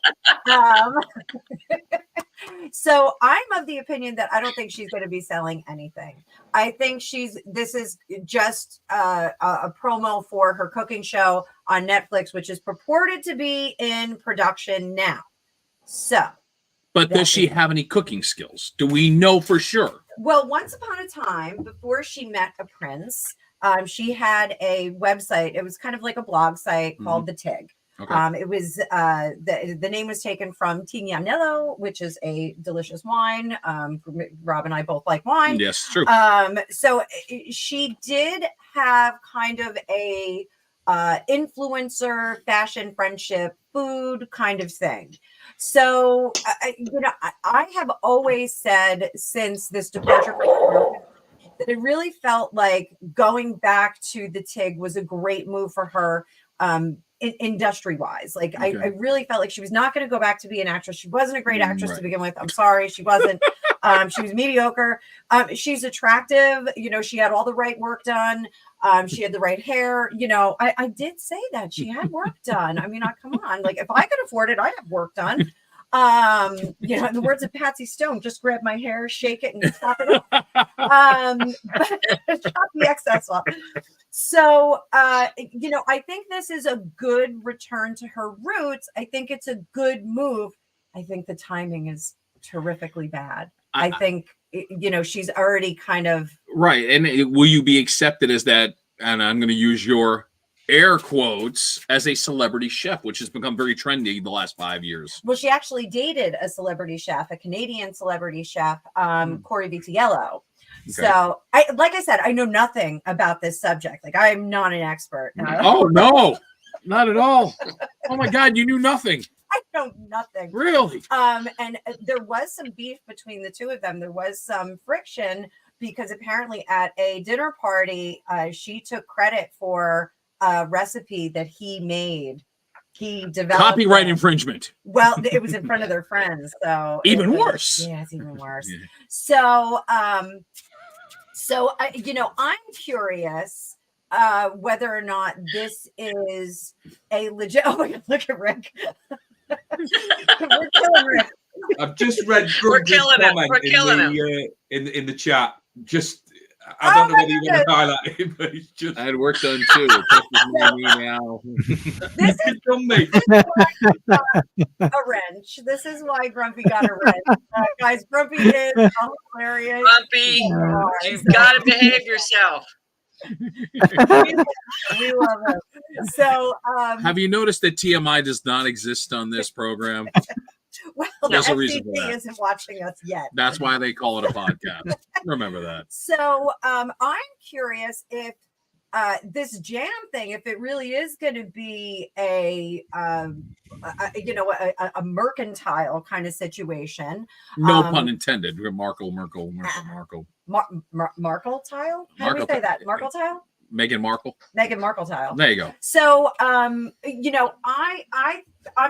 So I'm of the opinion that I don't think she's going to be selling anything. I think this is just a promo for her cooking show on Netflix, which is purported to be in production now. So. But does she have any cooking skills? Do we know for sure? Well, once upon a time, before she met a prince, she had a website. It was kind of like a blog site called The Tig. Okay. It was the name was taken from Tignanello, which is a delicious wine. Rob and I both like wine. Yes, true. So she did have kind of a influencer, fashion, friendship, food kind of thing. So I have always said since this departure from that it really felt like going back to the Tig was a great move for her. Industry wise, like okay. I really felt like she was not going to go back to be an actress. She wasn't a great actress to begin with. I'm sorry, she wasn't. She was mediocre. She's attractive. She had all the right work done. She had the right hair. I did say that she had work done. I mean, come on. Like if I could afford it, I'd have work done. In the words of Patsy Stone, just grab my hair, shake it, and chop it up. Chop the excess off. So, I think this is a good return to her roots. I think it's a good move. I think the timing is terrifically bad. I think, she's already kind of. Right. And will you be accepted as that? And I'm going to use your air quotes as a celebrity chef, which has become very trendy the last 5 years. Well, she actually dated a celebrity chef, a Canadian celebrity chef, Corey Vitiello. Okay. So, like I said, I know nothing about this subject. Like, I am not an expert. Oh, no, not at all. Oh, my God, you knew nothing. I know nothing. Really? And there was some beef between the two of them. There was some friction because apparently at a dinner party, she took credit for a recipe that he made. He developed copyright infringement. Well, it was in front of their friends, so even worse. Yeah, it's even worse. Yeah. So, I'm curious whether or not this is a legit. Oh my God! Look at Rick. We're killing Rick. I've just read. We're killing him. We're killing him in the chat. Just I don't know whether you want to highlight it, but it's just. I had work done too. It touches me now. This is done me. a wrench. This is why Grumpy got a wrench. Guys, Grumpy is hilarious. Grumpy, you've got to behave yourself. We love him. So, have you noticed that TMI does not exist on this program? well, There's the a reason for FCC that. isn't watching us yet. That's why they call it a podcast. Remember that. So, I'm curious if this jam thing, if it really is going to be a mercantile kind of situation. No pun intended. Markle. Markle tile? How do we Markle say that? Markle tile? Meghan Markle. Meghan Markle tile. There you go. So, I'm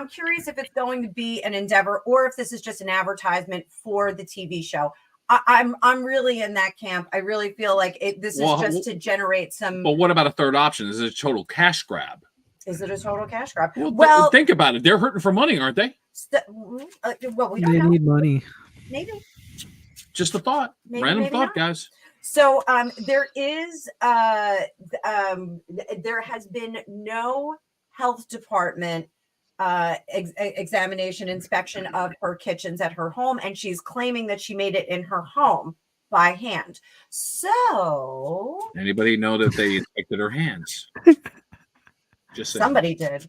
curious if it's going to be an endeavor or if this is just an advertisement for the TV show. I'm really in that camp. I really feel like this is just to generate some. But what about a third option? Is it a total cash grab? Is it a total cash grab? Well, think about it. They're hurting for money, aren't they? Well, we don't They know. need money. Maybe. Just a thought. Maybe, Random maybe thought, not. guys. So there is there has been no health department examination inspection of her kitchens at her home, and she's claiming that she made it in her home by hand. So Anybody know that they inspected her hands? Just saying. somebody did.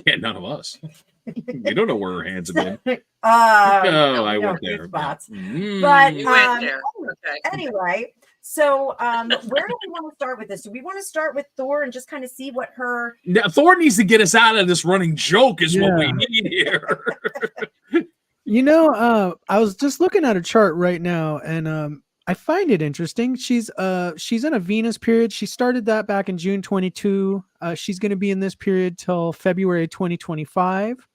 Yeah, none of us. We don't know where her hands have been. I went there. spots. Mm. But You went there. Okay. anyway, so where do we want to start with this? Do we want to start with Thor and just kind of see what her? Now, Thor needs to get us out of this running joke. Is what we Yeah. need here. I was just looking at a chart right now, and I find it interesting. She's in a Venus period. She started that back in June 22. She's going to be in this period till February 2025,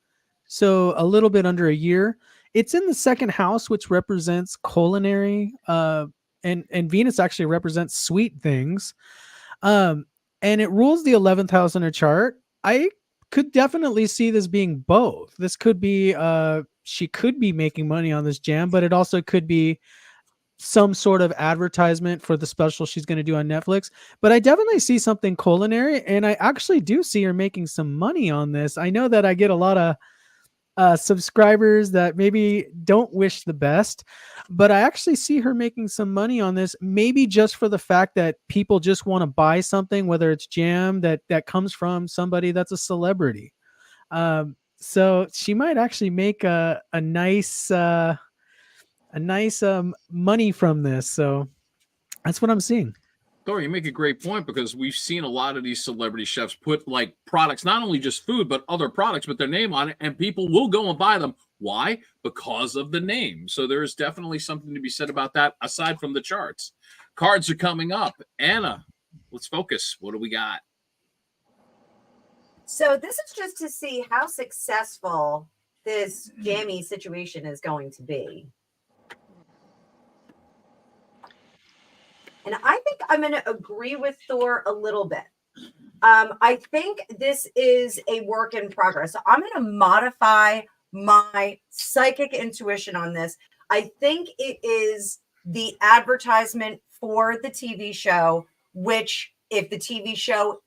so a little bit under a year. It's in the second house, which represents culinary, and Venus actually represents sweet things, and it rules the 11th house in her chart. I could definitely see this being both. This could be she could be making money on this jam, but it also could be some sort of advertisement for the special she's going to do on Netflix. But I definitely see something culinary, and I actually do see her making some money on this. I know that I get a lot of subscribers that maybe don't wish the best, but I actually see her making some money on this, maybe just for the fact that people just want to buy something, whether it's jam that comes from somebody that's a celebrity. So she might actually make a nice money from this. So that's what I'm seeing. Thor, you make a great point, because we've seen a lot of these celebrity chefs put like products, not only just food, but other products with their name on it, and people will go and buy them. Why? Because of the name. So there's definitely something to be said about that, aside from the charts. Cards are coming up. Anna, let's focus. What do we got? So this is just to see how successful this jammy situation is going to be. And I think I'm going to agree with Thor a little bit. I think this is a work in progress. So I'm going to modify my psychic intuition on this. I think it is the advertisement for the TV show, which if the TV show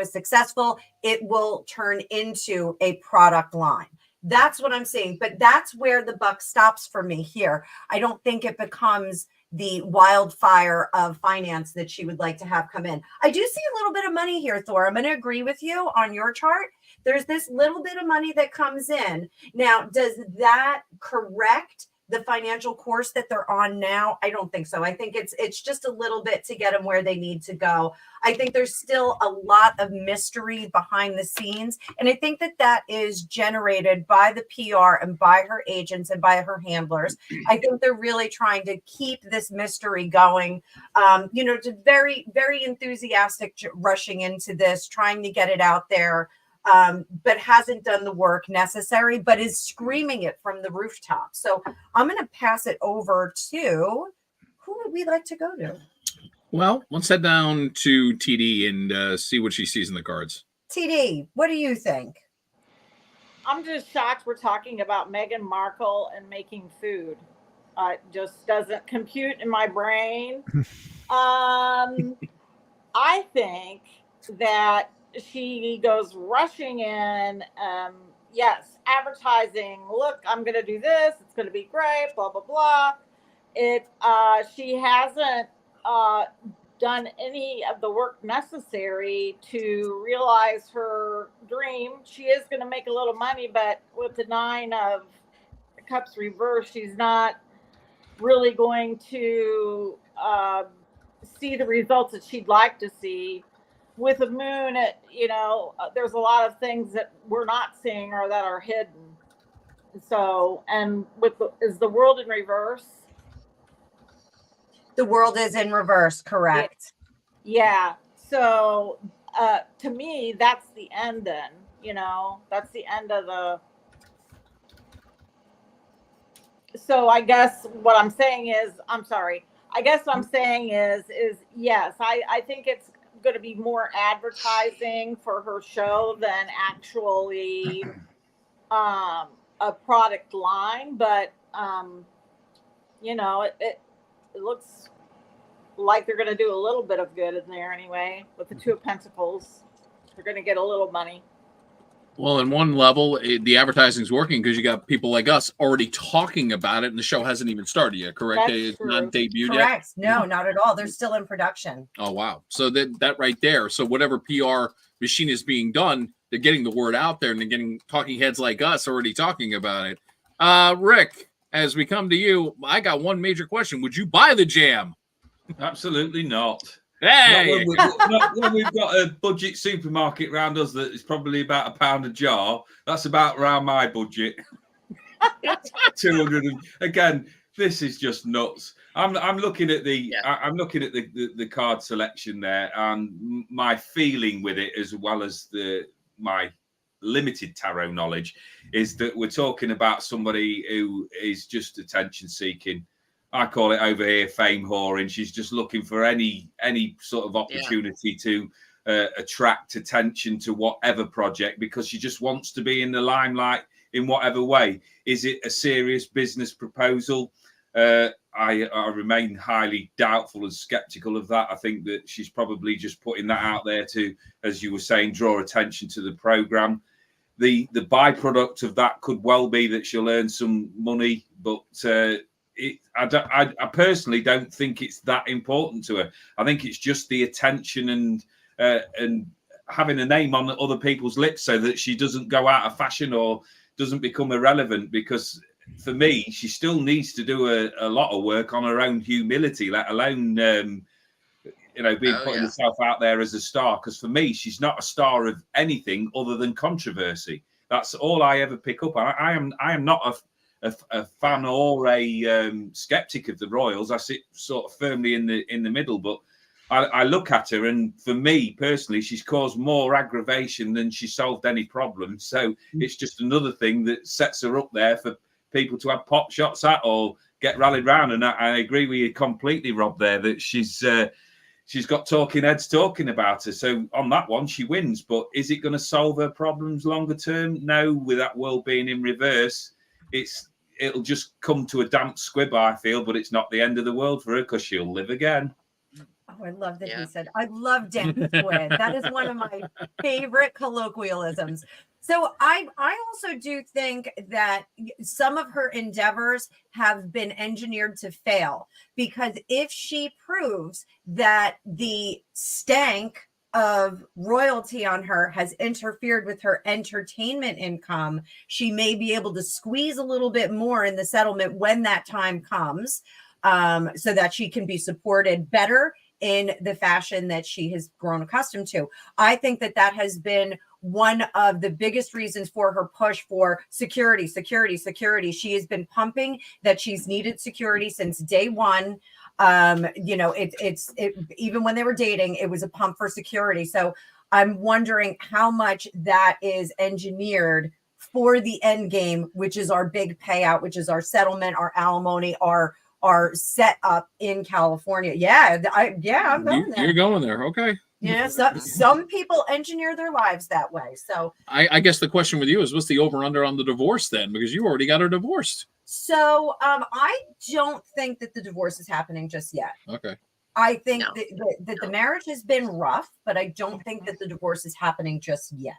is successful, it will turn into a product line. That's what I'm saying. But that's where the buck stops for me here. I don't think it becomes the wildfire of finance that she would like to have come in. I do see a little bit of money here, Thor. I'm going to agree with you on your chart. There's this little bit of money that comes in. Now, does that correct the financial course that they're on now? I don't think so. I think it's just a little bit to get them where they need to go. I think there's still a lot of mystery behind the scenes. And I think that is generated by the PR and by her agents and by her handlers. I think they're really trying to keep this mystery going, to very, very enthusiastic rushing into this, trying to get it out there. But hasn't done the work necessary, but is screaming it from the rooftop. So I'm going to pass it over to who would we like to go to? Well, let's head down to TD and see what she sees in the cards. TD, what do you think? I'm just shocked we're talking about Meghan Markle and making food. It just doesn't compute in my brain. I think that she goes rushing in. Yes, advertising. Look, I'm going to do this. It's going to be great. Blah blah blah. She hasn't done any of the work necessary to realize her dream. She is going to make a little money, but with the 9 of Cups reversed, she's not really going to see the results that she'd like to see. With the moon, there's a lot of things that we're not seeing or that are hidden. So, and is the world in reverse? The world is in reverse, correct? Yeah. So, to me, that's the end. Then, that's the end of the. So I guess what I'm saying is, I'm sorry. I guess what I'm saying is yes, I think it's going to be more advertising for her show than actually a product line. But it looks like they're going to do a little bit of good in there anyway. With the 2 of Pentacles, they're going to get a little money. Well, in one level, the advertising's working because you got people like us already talking about it, and the show hasn't even started yet, correct? That's It's true. not debuted Correct. yet? No, not at all. They're still in production. Oh, wow. So that right there. So whatever PR machine is being done, they're getting the word out there, and they're getting talking heads like us already talking about it. Rick, as we come to you, I got one major question. Would you buy the jam? Absolutely not. Hey! Not when we've got a budget supermarket around us that is probably about £1 a jar. That's about around my budget. 200. Again, this is just nuts. I'm looking at the card selection there, and my feeling with it, as well as my limited tarot knowledge, is that we're talking about somebody who is just attention seeking. I call it over here fame whoring. She's just looking for any sort of opportunity to attract attention to whatever project, because she just wants to be in the limelight in whatever way. Is it a serious business proposal? I remain highly doubtful and skeptical of that. I think that she's probably just putting that out there to, as you were saying, draw attention to the program. The byproduct of that could well be that she'll earn some money, but I personally don't think it's that important to her. I think it's just the attention and having a name on other people's lips so that she doesn't go out of fashion or doesn't become irrelevant. Because for me, she still needs to do a lot of work on her own humility, let alone putting herself out there as a star. Because for me, she's not a star of anything other than controversy. That's all I ever pick up. I am not a fan or a skeptic of the royals. I sit sort of firmly in the middle, but I look at her, and for me personally, she's caused more aggravation than she solved any problem. So it's just another thing that sets her up there for people to have pot shots at or get rallied round. And I agree with you completely, Rob, there, that she's got talking heads talking about her. So on that one, she wins. But is it going to solve her problems longer term? No. With that world being in reverse, it'll just come to a damp squib, I feel, but it's not the end of the world for her because she'll live again. Oh, I love that he said, I love damp squib. That is one of my favorite colloquialisms. So I also do think that some of her endeavors have been engineered to fail, because if she proves that the stank of royalty on her has interfered with her entertainment income, she may be able to squeeze a little bit more in the settlement when that time comes, so that she can be supported better in the fashion that she has grown accustomed to. I think that has been one of the biggest reasons for her push for security. She has been pumping that she's needed security since day one. Even when they were dating, it was a pump for security. So I'm wondering how much that is engineered for the end game, which is our big payout, which is our settlement, our alimony, our set up in California. I'm going there. You're going there. Okay. Yeah. Some people engineer their lives that way. So I guess the question with you is, what's the over under on the divorce then? Because you already got her divorced. So I don't think that the divorce is happening just yet. Okay. I think No. that the marriage has been rough, but I don't think that the divorce is happening just yet.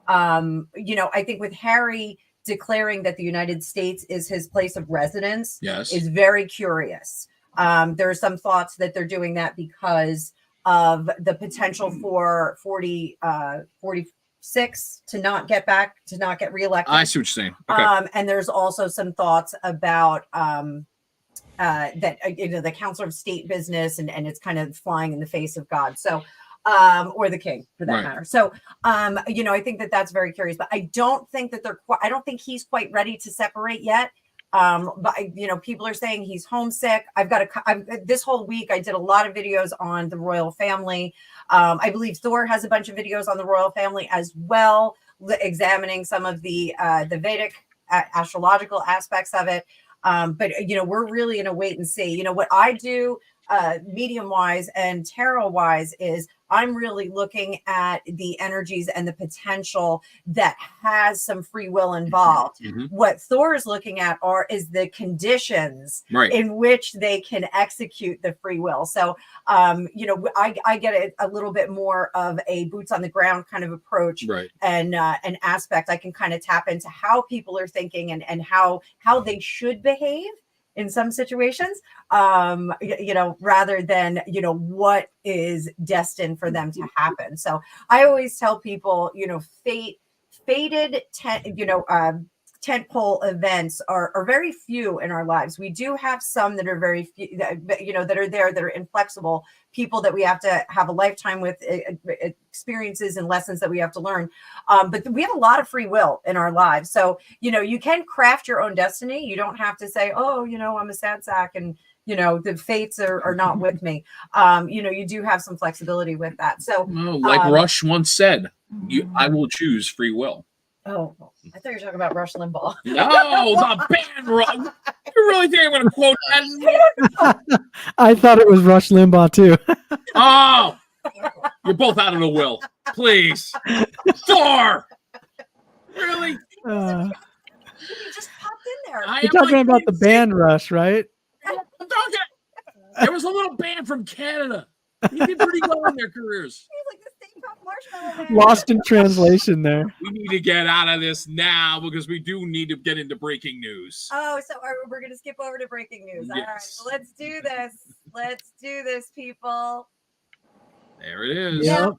I think with Harry declaring that the United States is his place of residence Yes. is very curious. There are some thoughts that they're doing that because of the potential for 46 to not get reelected. I see what you're saying. Okay. And there's also some thoughts about that the Counselor of State business, and it's kind of flying in the face of God. So, or the king for that matter. So, I think that that's very curious, but I don't think that I don't think he's quite ready to separate yet. But people are saying he's homesick. This whole week I did a lot of videos on the royal family. I believe Thor has a bunch of videos on the royal family as well, examining some of the Vedic astrological aspects of it. But we're really in a wait and see. What I do medium wise and tarot wise is I'm really looking at the energies and the potential that has some free will involved. What Thor is looking at is the conditions in which they can execute the free will. So, I get a little bit more of a boots on the ground kind of approach, and an aspect. I can kind of tap into how people are thinking and how they should behave in some situations, rather than, what is destined for them to happen. So I always tell people, fated tentpole events are very few in our lives. We do have some that are very few, that are there, that are inflexible, people that we have to have a lifetime with, experiences and lessons that we have to learn. But we have a lot of free will in our lives. So, you can craft your own destiny. You don't have to say, oh, I'm a sad sack and, the fates are not with me. You do have some flexibility with that. So, like Rush once said, I will choose free will. Oh, I thought you were talking about Rush Limbaugh. No, the band run. You really think I'm going to quote that? I thought it was Rush Limbaugh too. Oh, you're both out of the will. Please. Thor. Really? You just popped in there. You're talking about the band Rush, right? There was a little band from Canada. He did pretty well in their careers. He's like the Stay Puft Marshmallow Man. Lost in translation there. We need to get out of this now because we do need to get into breaking news. Oh, so we're going to skip over to breaking news. Yes. All right, so let's do this. Let's do this, people. There it is. Now,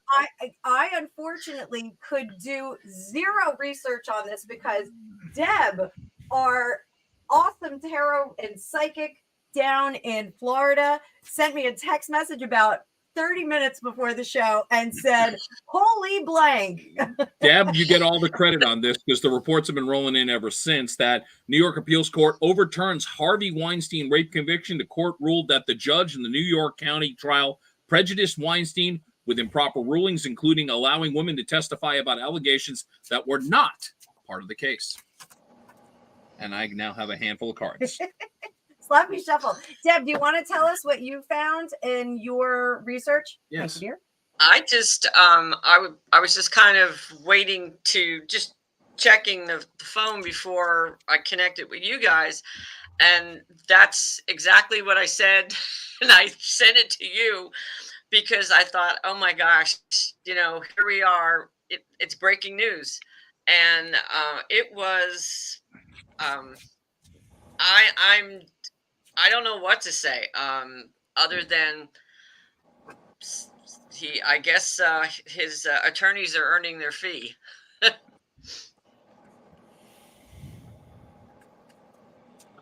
I unfortunately could do zero research on this because Deb, our awesome tarot and psychic down in Florida, sent me a text message about 30 minutes before the show and said, holy blank. Deb, you get all the credit on this because the reports have been rolling in ever since that New York Appeals Court overturns Harvey Weinstein rape conviction. The court ruled that the judge in the New York County trial prejudiced Weinstein with improper rulings, including allowing women to testify about allegations that were not part of the case. And I now have a handful of cards. Sloppy shuffle. Deb, do you want to tell us what you found in your research? Yes. I just, I was just kind of waiting to just checking the phone before I connected with you guys. And that's exactly what I said. And I sent it to you because I thought, oh my gosh, here we are. It's breaking news. And it was, I don't know what to say, other than I guess his attorneys are earning their fee.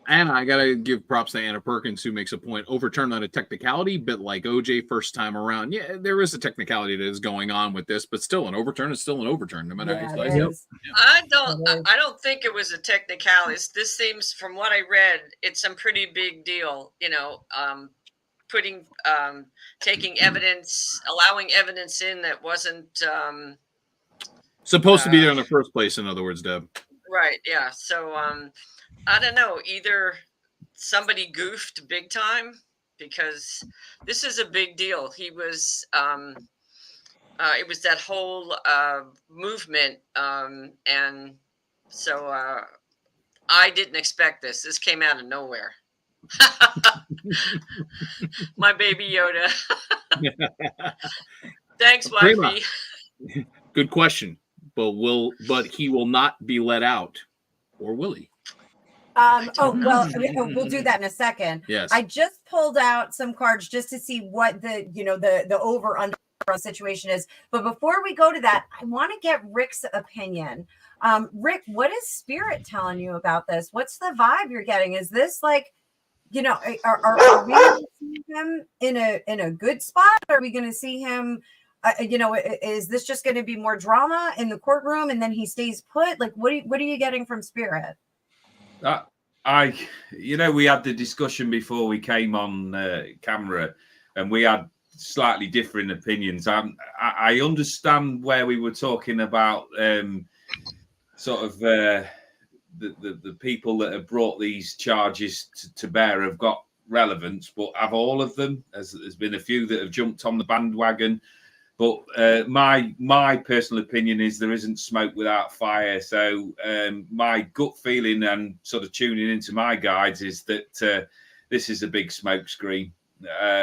And I got to give props to Anna Perkins, who makes a point, overturned on a technicality, but like OJ first time around. Yeah, there is a technicality that is going on with this, but still an overturn is still an overturn, no matter how you slice it. I don't think it was a technicality. This seems, from what I read, it's some pretty big deal, putting, taking evidence, allowing evidence in that wasn't supposed to be there in the first place, in other words, Deb. Right, yeah. So, I don't know, either somebody goofed big time, because this is a big deal. He was, it was that whole movement. And so I didn't expect this. This came out of nowhere. My baby Yoda. Thanks, Prima. wifey. Good question. But he will not be let out, or will he? We'll do that in a second. Yes. I just pulled out some cards just to see what the over under situation is. But before we go to that, I want to get Rick's opinion. Rick, what is Spirit telling you about this? What's the vibe you're getting? Is this like, are we going to see him in a good spot? Are we going to see him? Is this just going to be more drama in the courtroom and then he stays put? Like, what are you getting from Spirit? We had the discussion before we came on camera, and we had slightly different opinions. I understand where we were talking about the people that have brought these charges to bear have got relevance, but have all of them? There's been a few that have jumped on the bandwagon. But my personal opinion is there isn't smoke without fire. So my gut feeling and sort of tuning into my guides is that this is a big smoke screen.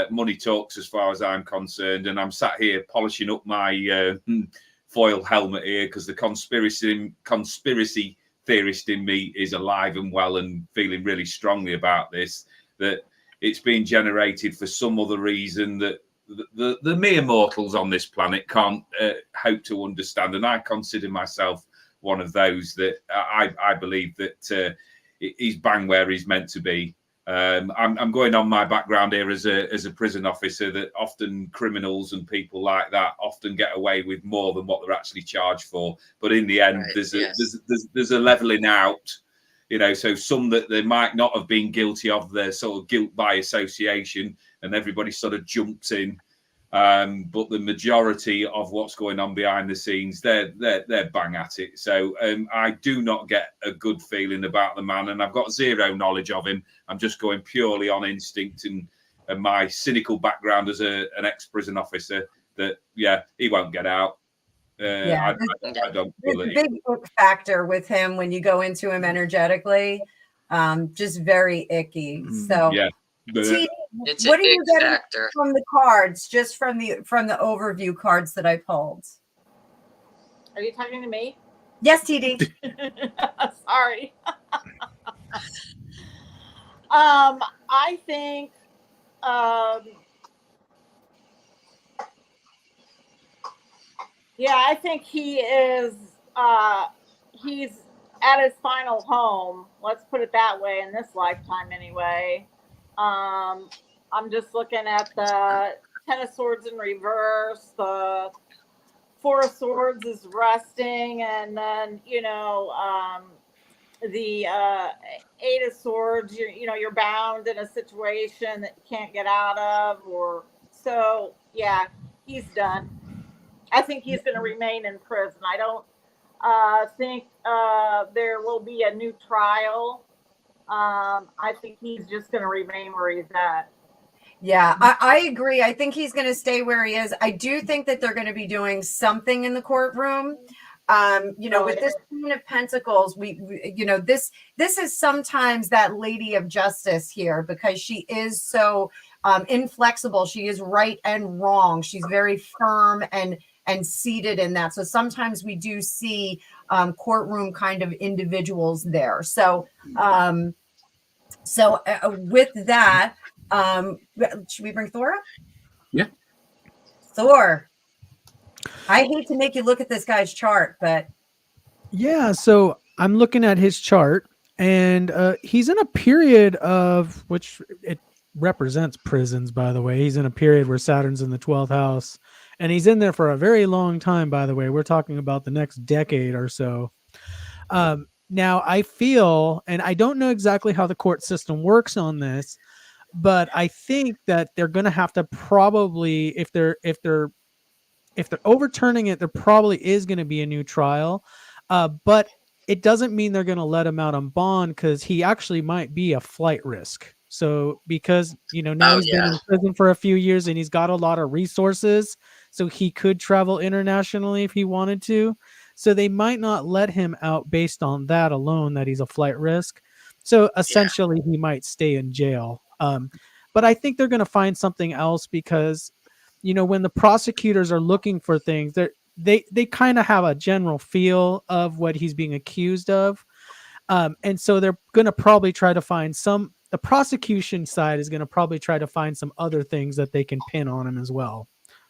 Money talks as far as I'm concerned. And I'm sat here polishing up my foil helmet here because the conspiracy theorist in me is alive and well and feeling really strongly about this, that it's being generated for some other reason that the mere mortals on this planet can't hope to understand. And I consider myself one of those that I believe that he's bang where he's meant to be. I'm going on my background here as a prison officer, that often criminals and people like that often get away with more than what they're actually charged for. But in the end, Right, there's a leveling out. So some that they might not have been guilty of, their sort of guilt by association, and everybody sort of jumps in. But the majority of what's going on behind the scenes, they're bang at it. So I do not get a good feeling about the man, and I've got zero knowledge of him. I'm just going purely on instinct and my cynical background as an ex-prison officer. That he won't get out. I don't There's a big hook factor with him when you go into him energetically, just very icky. So It's what an are you X getting factor. from the cards, just from the overview cards that I pulled? Are you talking to me? Yes, TD. Sorry. I think I think he is he's at his final home. Let's put it that way, in this lifetime anyway. I'm just looking at the Ten of Swords in reverse. The Four of Swords is resting, and then the Eight of Swords. You're bound in a situation that you can't get out of, or so. Yeah, he's done. I think he's going to remain in prison. I don't think there will be a new trial. I think he's just going to remain where he's at. Yeah, I agree. I think he's going to stay where he is. I do think that they're going to be doing something in the courtroom. With this Queen of Pentacles, this is sometimes that Lady of Justice here, because she is so inflexible. She is right and wrong. She's very firm and seated in that. So sometimes we do see courtroom kind of individuals there. So with that, should we bring Thor up? Yeah. Thor. I hate to make you look at this guy's chart, but yeah, so I'm looking at his chart, and he's in a period of which it represents prisons, by the way. He's in a period where Saturn's in the 12th house, and he's in there for a very long time, by the way. We're talking about the next decade or so. Now I feel, and I don't know exactly how the court system works on this, but I think that they're going to have to probably, if they're overturning it, there probably is going to be a new trial. But it doesn't mean they're going to let him out on bond, because he actually might be a flight risk. So because, now he's been in prison for a few years and he's got a lot of resources, so he could travel internationally if he wanted to. So they might not let him out based on that alone, that he's a flight risk. So essentially, he might stay in jail. But I think they're going to find something else because, when the prosecutors are looking for things, they kind of have a general feel of what he's being accused of. And so they're going to probably try to find the prosecution side is going to probably try to find some other things that they can pin on him as well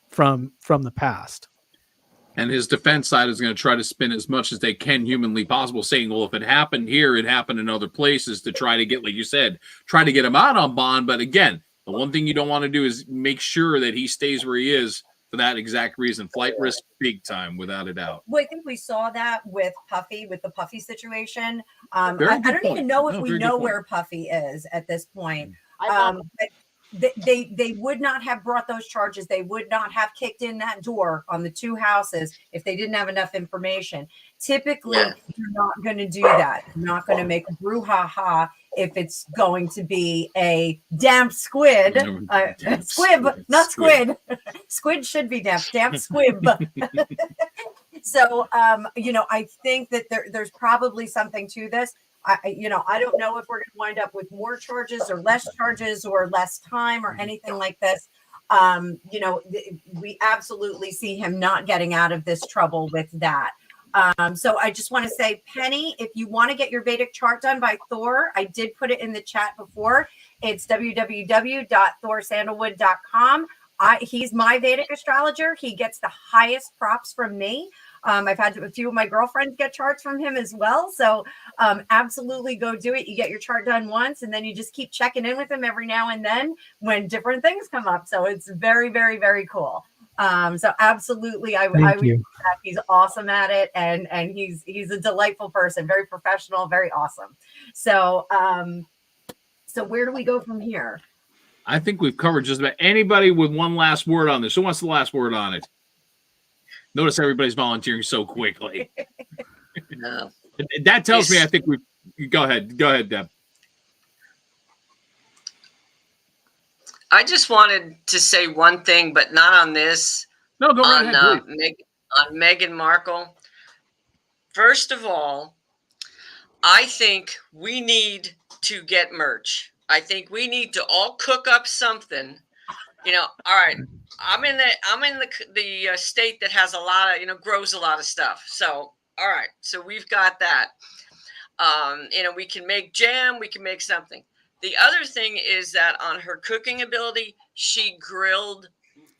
from the past. And his defense side is going to try to spin as much as they can humanly possible, saying, well, if it happened here, it happened in other places, to try to get, like you said, try to get him out on bond. But again, the one thing you don't want to do is make sure that he stays where he is for that exact reason. Flight risk big time, without a doubt. Well, I think we saw that with the Puffy situation. I Very good don't point. even know if No, we very good know point. where Puffy is at this point. I But they would not have brought those charges. They would not have kicked in that door on the 2 houses if they didn't have enough information. Typically, you're not going to do that. You're not going to make a brouhaha if it's going to be a damp squid. Squib, not squid. Squid should be damp. Damp squib. So, I think that there's probably something to this. I don't know if we're going to wind up with more charges or less charges or less time or anything like this. We absolutely see him not getting out of this trouble with that. So I just want to say, Penny, if you want to get your Vedic chart done by Thor, I did put it in the chat before. It's www.thorsandalwood.com. He's my Vedic astrologer. He gets the highest props from me. I've had a few of my girlfriends get charts from him as well. So absolutely go do it. You get your chart done once, and then you just keep checking in with him every now and then when different things come up. So it's very, very, very cool. So absolutely, I would say that he's awesome at it, and he's a delightful person, very professional, very awesome. So so where do we go from here? I think we've covered just about anybody with one last word on this. Who wants the last word on it? Notice everybody's volunteering so quickly. No. That tells me I think we've. Go ahead, Deb. I just wanted to say one thing, but not on this. No, go right ahead, please. On Meghan Markle. First of all, I think we need to get merch. I think we need to all cook up something. All right. I'm in the state that has a lot of, grows a lot of stuff. So, all right. So we've got that. We can make jam. We can make something. The other thing is that on her cooking ability, she grilled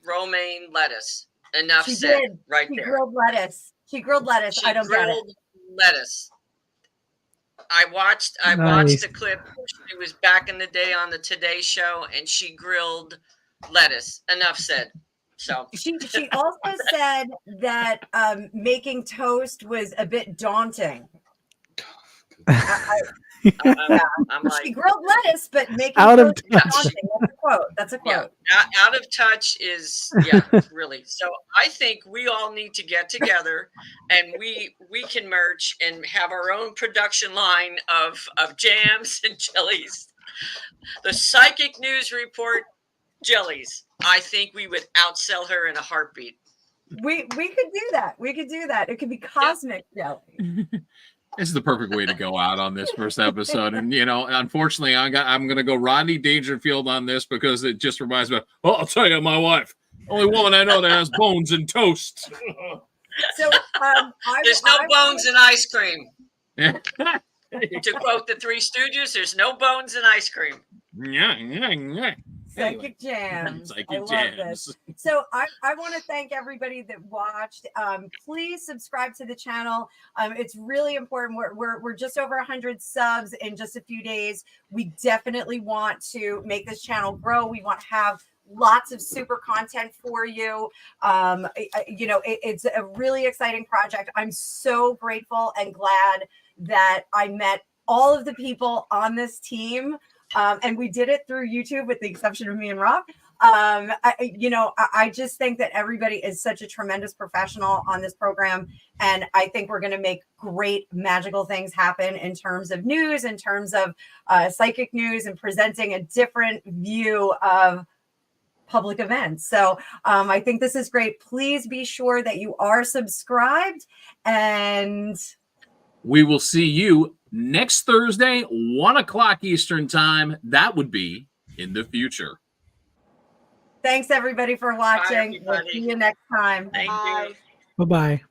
romaine lettuce. Enough She said did. right She there. grilled lettuce. She grilled lettuce. She I don't get it. grilled lettuce. I watched Nice. the clip. She was back in the day on the Today Show, and she grilled lettuce. Enough said. So She also said that making toast was a bit daunting. I'm like, She grilled lettuce, but making Out of toast was touch. daunting. That's a quote. Yeah, out of touch is really. So I think we all need to get together, and we can merch and have our own production line of jams and jellies. The Psychic News Report jellies. I think we would outsell her in a heartbeat. We could do that. We could do that. It could be cosmic jelly. This is the perfect way to go out on this first episode. And, unfortunately, I'm going to go Rodney Dangerfield on this because it just reminds me, I'll tell you, my wife, only woman I know that has bones in toast. So there's no bones in ice cream. To quote the Three Stooges, there's no bones in ice cream. Yeah. Psychic jams. Psychic I love jams. this. So I want to thank everybody that watched. Please subscribe to the channel. It's really important. We're just over 100 subs in just a few days. We definitely want to make this channel grow. We want to have lots of super content for you. It's a really exciting project. I'm so grateful and glad that I met all of the people on this team. And we did it through YouTube with the exception of me and Rob. I just think that everybody is such a tremendous professional on this program. And I think we're going to make great magical things happen in terms of news, in terms of psychic news, and presenting a different view of public events. So I think this is great. Please be sure that you are subscribed, and we will see you next Thursday, 1 o'clock Eastern time. That would be in the future. thanks everybody for watching. We'll everybody. see you next time. Thank you. Bye. Bye-bye.